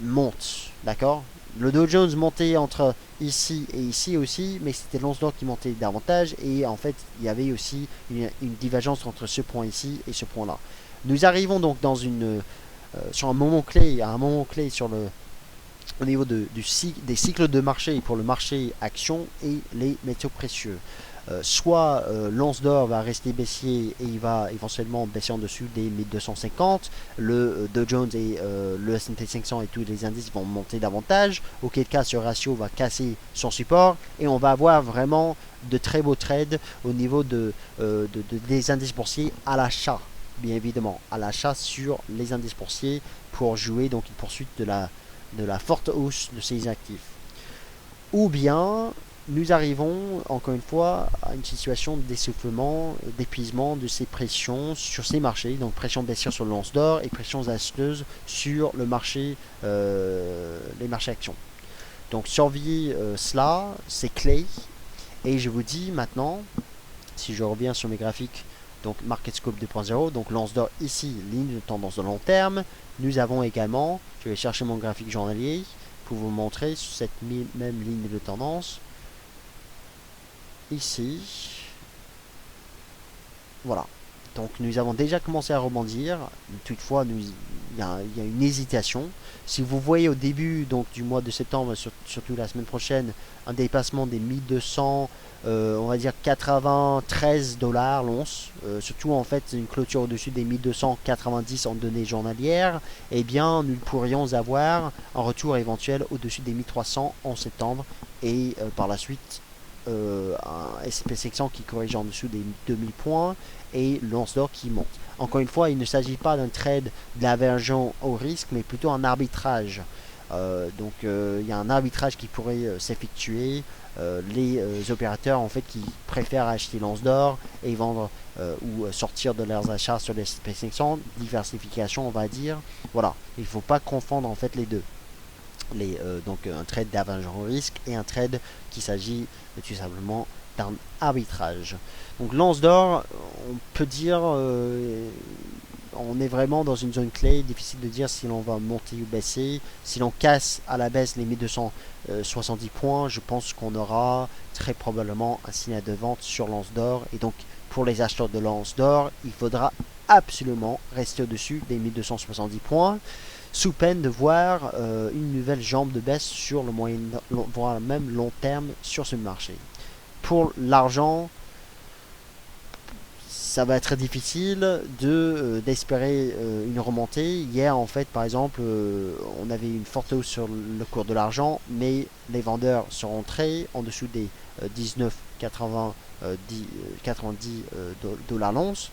monte. D'accord? Le Dow Jones montait entre ici et ici aussi, mais c'était l'once d'or qui montait davantage, et en fait, il y avait aussi une divergence entre ce point ici et ce point là. Nous arrivons donc dans sur un moment clé, au niveau des cycles de marché pour le marché action et les métaux précieux. Soit l'once d'or va rester baissier et il va éventuellement baisser en dessous des 1250, le Dow Jones et le S&P 500 et tous les indices vont monter davantage, auquel cas ce ratio va casser son support et on va avoir vraiment de très beaux trades au niveau des indices boursiers à l'achat, bien évidemment, à l'achat sur les indices boursiers pour jouer donc une poursuite de la forte hausse de ces actifs. Ou bien nous arrivons encore une fois à une situation d'essoufflement, d'épuisement de ces pressions sur ces marchés, donc pression baissière sur l'once d'or et pression acheteuse sur les marchés actions. Donc surveiller cela, c'est clé. Et je vous dis maintenant, si je reviens sur mes graphiques, donc Market Scope 2.0, donc l'once d'or ici, ligne de tendance de long terme. Nous avons également, je vais chercher mon graphique journalier pour vous montrer cette même ligne de tendance. Ici, voilà. Donc nous avons déjà commencé à rebondir. Toutefois, il y a une hésitation. Si vous voyez au début donc du mois de septembre, surtout la semaine prochaine, un dépassement des 1200, on va dire 93 dollars l'once, surtout en fait une clôture au-dessus des 1290 en données journalières, eh bien nous pourrions avoir un retour éventuel au-dessus des 1300 en septembre et par la suite un S&P 500 qui corrige en dessous des 2000 points et l'once d'or qui monte. Encore une fois, il ne s'agit pas d'un trade d'aversion au risque, mais plutôt un arbitrage. Il y a un arbitrage qui pourrait s'effectuer. Les opérateurs en fait qui préfèrent acheter l'once d'or et vendre ou sortir de leurs achats sur les S&P 500, diversification on va dire. Voilà, il ne faut pas confondre en fait les deux. Donc un trade d'aversion au risque et un trade qui s'agit tout simplement d'un arbitrage. Donc l'once d'or, on peut dire, on est vraiment dans une zone clé, difficile de dire si l'on va monter ou baisser. Si l'on casse à la baisse les 1270 points, je pense qu'on aura très probablement un signal de vente sur l'once d'or. Et donc pour les acheteurs de l'once d'or, il faudra absolument rester au-dessus des 1270 points, sous peine de voir une nouvelle jambe de baisse sur le moyen, voire même long terme sur ce marché. Pour l'argent, ça va être difficile d'espérer une remontée. Hier, en fait, par exemple, on avait une forte hausse sur le cours de l'argent, mais les vendeurs sont rentrés en dessous des 19,90 90 dollars l'once.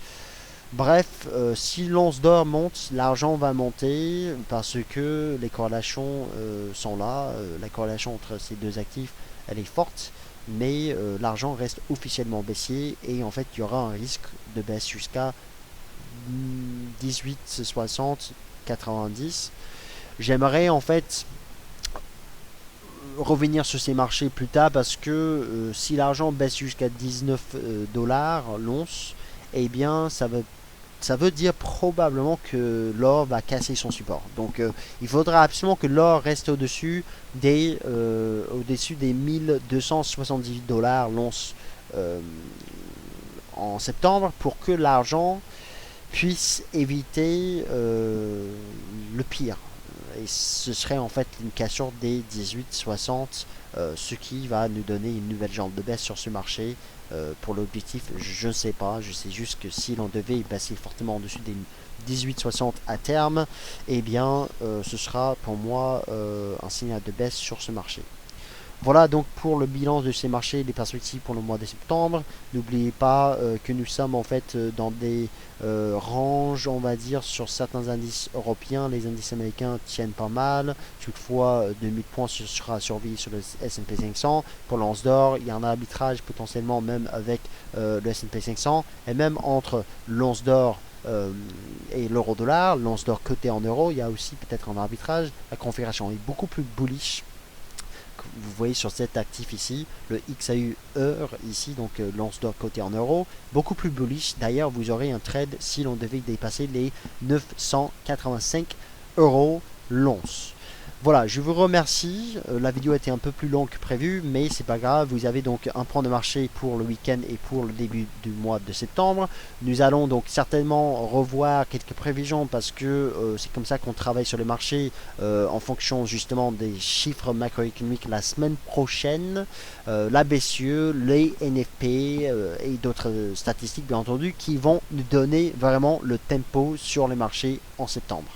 Bref, si l'once d'or monte, l'argent va monter parce que les corrélations sont là. La corrélation entre ces deux actifs, elle est forte, mais l'argent reste officiellement baissier et en fait, il y aura un risque de baisse jusqu'à 18,60, 90. J'aimerais en fait revenir sur ces marchés plus tard parce que si l'argent baisse jusqu'à 19 dollars l'once, eh bien ça veut dire probablement que l'or va casser son support. Donc il faudra absolument que l'or reste au-dessus des 1270 dollars l'once en septembre pour que l'argent puisse éviter le pire. Et ce serait en fait une cassure des 18,60, ce qui va nous donner une nouvelle jambe de baisse sur ce marché. Pour l'objectif, je ne sais pas, je sais juste que si l'on devait passer fortement en dessus des 18,60 à terme, eh bien ce sera pour moi un signal de baisse sur ce marché. Voilà donc pour le bilan de ces marchés, les perspectives pour le mois de septembre. N'oubliez pas que nous sommes en fait dans des ranges, on va dire, sur certains indices européens. Les indices américains tiennent pas mal. Toutefois, 2000 points sera surveillé sur le S&P 500. Pour l'once d'or, il y a un arbitrage potentiellement même avec le S&P 500 et même entre l'once d'or et l'euro-dollar, l'once d'or coté en euros, il y a aussi peut-être un arbitrage. La configuration est beaucoup plus bullish. Vous voyez sur cet actif ici, le XAU heure ici, donc l'once d'or coté en euros, beaucoup plus bullish. D'ailleurs, vous aurez un trade si l'on devait dépasser les 985 euros l'once. Voilà, je vous remercie. La vidéo était un peu plus longue que prévu, mais c'est pas grave. Vous avez donc un point de marché pour le week-end et pour le début du mois de septembre. Nous allons donc certainement revoir quelques prévisions parce que c'est comme ça qu'on travaille sur le marché en fonction justement des chiffres macroéconomiques la semaine prochaine. La BCE, les NFP et d'autres statistiques bien entendu qui vont nous donner vraiment le tempo sur les marchés en septembre.